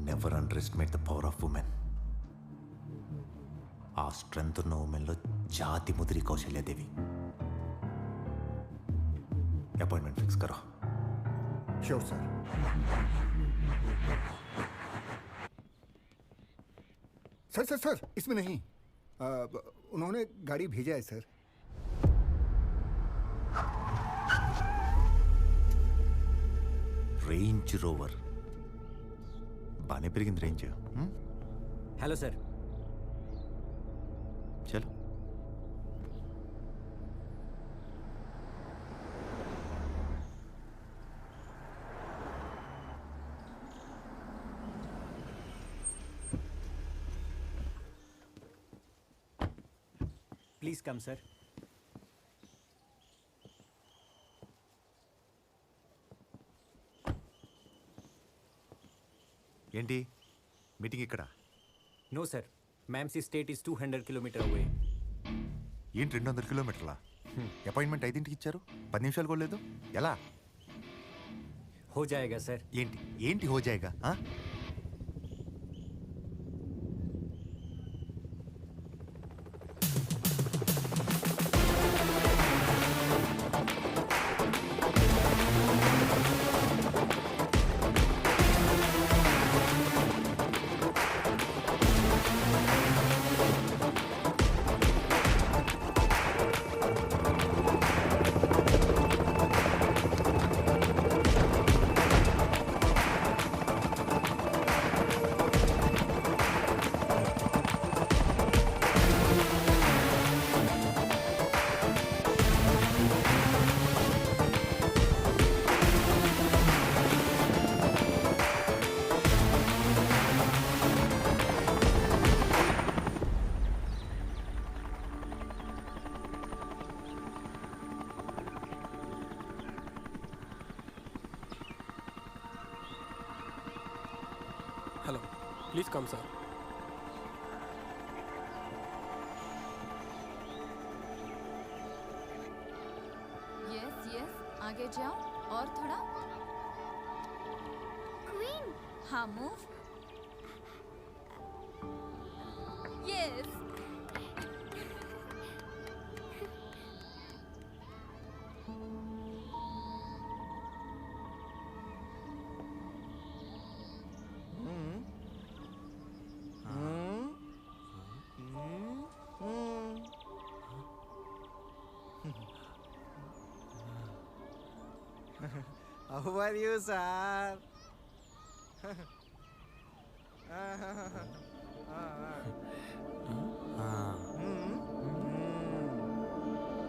never under estimate the power of women. ఆ స్ట్రెంత్ ఉన్న ఉమెన్లో జాతి ముదిరి కౌశల్యాదేవి. अपॉइंटमेंट फिक्स करो. Sure sir. Sir sir sir इसमें नहीं, उन्होंने गाड़ी भेजा है सर. रेंज रोवर बाने पेरिगिंది रेंज. Hello sir. चलो. Please come sir. ఏంటి మీటింగ్ ఇక్కడ? No sir, ma'am see state is 200 kilometre away. ఏంటి 200 కిలోమీటర్లా? అపాయింట్మెంట్ 5ంటికి ఇచ్చారు, 10 నిమిషాలు కూడా లేదు. ఎలా? हो जाएगा सर. ఏంటి ఏంటి హో జాయేగా? Hello, please come sir. Yes yes, आगे जाओ और थोड़ा. क्वीन. हाँ move. Yes. How are you, sir?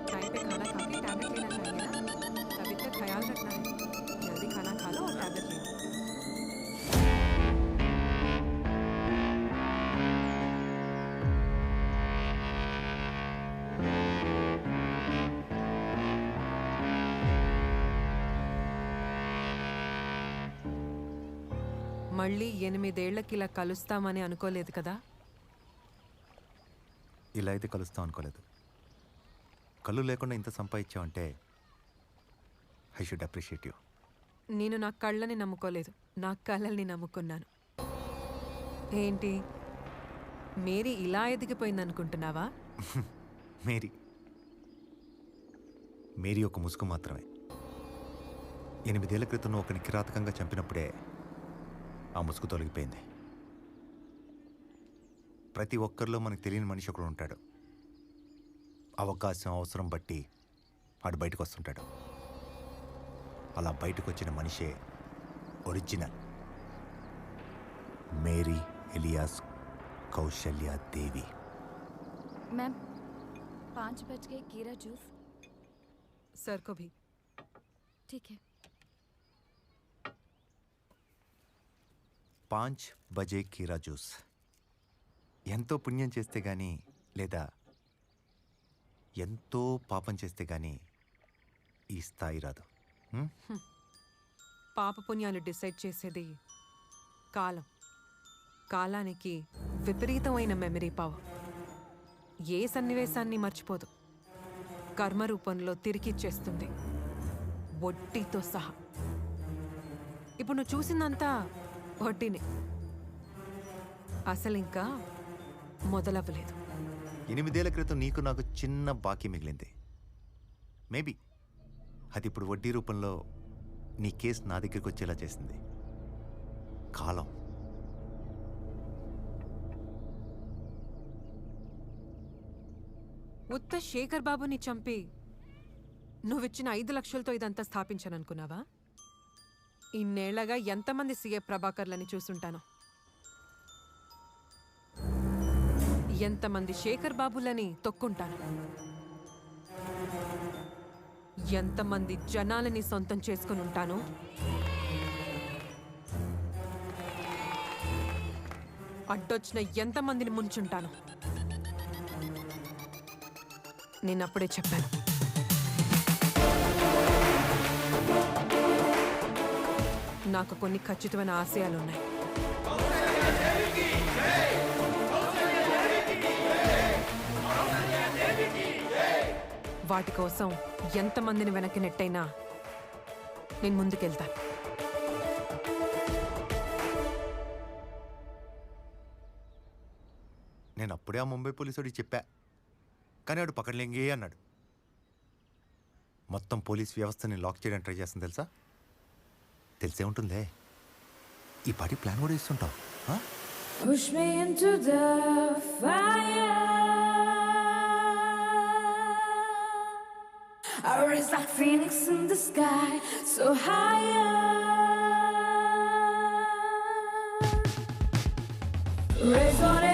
Time पे खाना खा के टैबलेट लेना चाहिए ना. तबीयत का ख्याल रखना है. जल्दी खाना खा लो और टैबलेट ले लो. మళ్ళీ 8 ఏళ్లకి ఇలా కలుస్తామని అనుకోలేదు కదా. ఇలా అయితే కలుస్తాం అనుకోలేదు. కళ్ళు లేకుండా ఇంత సంపాదించావంటే ఐ షుడ్ అప్రిషియేట్ యూ. నేను నా కళ్ళని నమ్ముకోలేదు, నా కళ్ళని నమ్ముకున్నాను. ఏంటి మేరీ ఇలా ఎదిగిపోయింది అనుకుంటున్నావా? మేరీ ఒక ముసుగు మాత్రమే. 8 ఏళ్ల క్రితం ఒకని కిరాతకంగా చంపినప్పుడే ఆ ముసుగు తొలగిపోయింది. ప్రతి ఒక్కరిలో మనకు తెలియని మనిషి ఒకడు ఉంటాడు. అవకాశం అవసరం బట్టి వాడు బయటకు వస్తుంటాడు. అలా బయటకు వచ్చిన మనిషే original Mary alias Kaushalyadevi. Ma'am 5 कीरा जूस। सर को भी। ठीक है। 5 బజే కీరా జ్యూస్. ఎంతో పుణ్యం చేస్తే గానీ లేదా ఎంతో పాపం చేస్తే గానీ ఈ స్థాయి రాదు. పాప పుణ్యాలు డిసైడ్ చేసేది కాలం. కాలానికి విపరీతమైన మెమరీ పవర్. ఏ సన్నివేశాన్ని మర్చిపోదు. కర్మ రూపంలో తిరిగిచ్చేస్తుంది, వడ్డీతో సహా. ఇప్పుడు నువ్వు చూసిందంతా వడ్డీనే, అసలు ఇంకా మొదలవ్వలేదు. 8 ఏళ్ల క్రితం నీకు నాకు చిన్న బాకీ మిగిలింది. మేబీ అది ఇప్పుడు వడ్డీ రూపంలో నీ కేసు నా దగ్గరికి వచ్చేలా చేసింది కాలం. ఉత్త శేఖర్ బాబుని చంపి నువ్విచ్చిన 5 లక్షలతో ఇదంతా స్థాపించాననుకున్నావా? ఇన్నేళ్లగా ఎంతమంది సీఏ ప్రభాకర్లని చూసుంటాను, ఎంతమంది శేఖర్ బాబులని తొక్కుంటాను, ఎంతమంది జనాలని సొంతం చేసుకుని ఉంటాను. అడ్డొచ్చిన ఎంతమందిని ముంచుంటాను. నేనప్పుడే చెప్పాను, నాకు కొన్ని ఖచ్చితమైన ఆశయాలున్నాయి. వాటి కోసం ఎంతమందిని వెనక్కి నెట్టైనా నేను ముందుకెళ్తాను. నేను అప్పుడే ఆ ముంబై పోలీసుడికి చెప్పా, కానీ వాడు పకడ్లేంగే అన్నాడు. మొత్తం పోలీస్ వ్యవస్థని లాక్ చేయడానికి ట్రై చేస్తాను తెలుసా? తెలిసే ఉంటుందే. ఈ పాటి ప్లాన్ కూడా ఇస్తుంటావు. Push me into the fire. I rise like phoenix in the sky, so higher. Raise on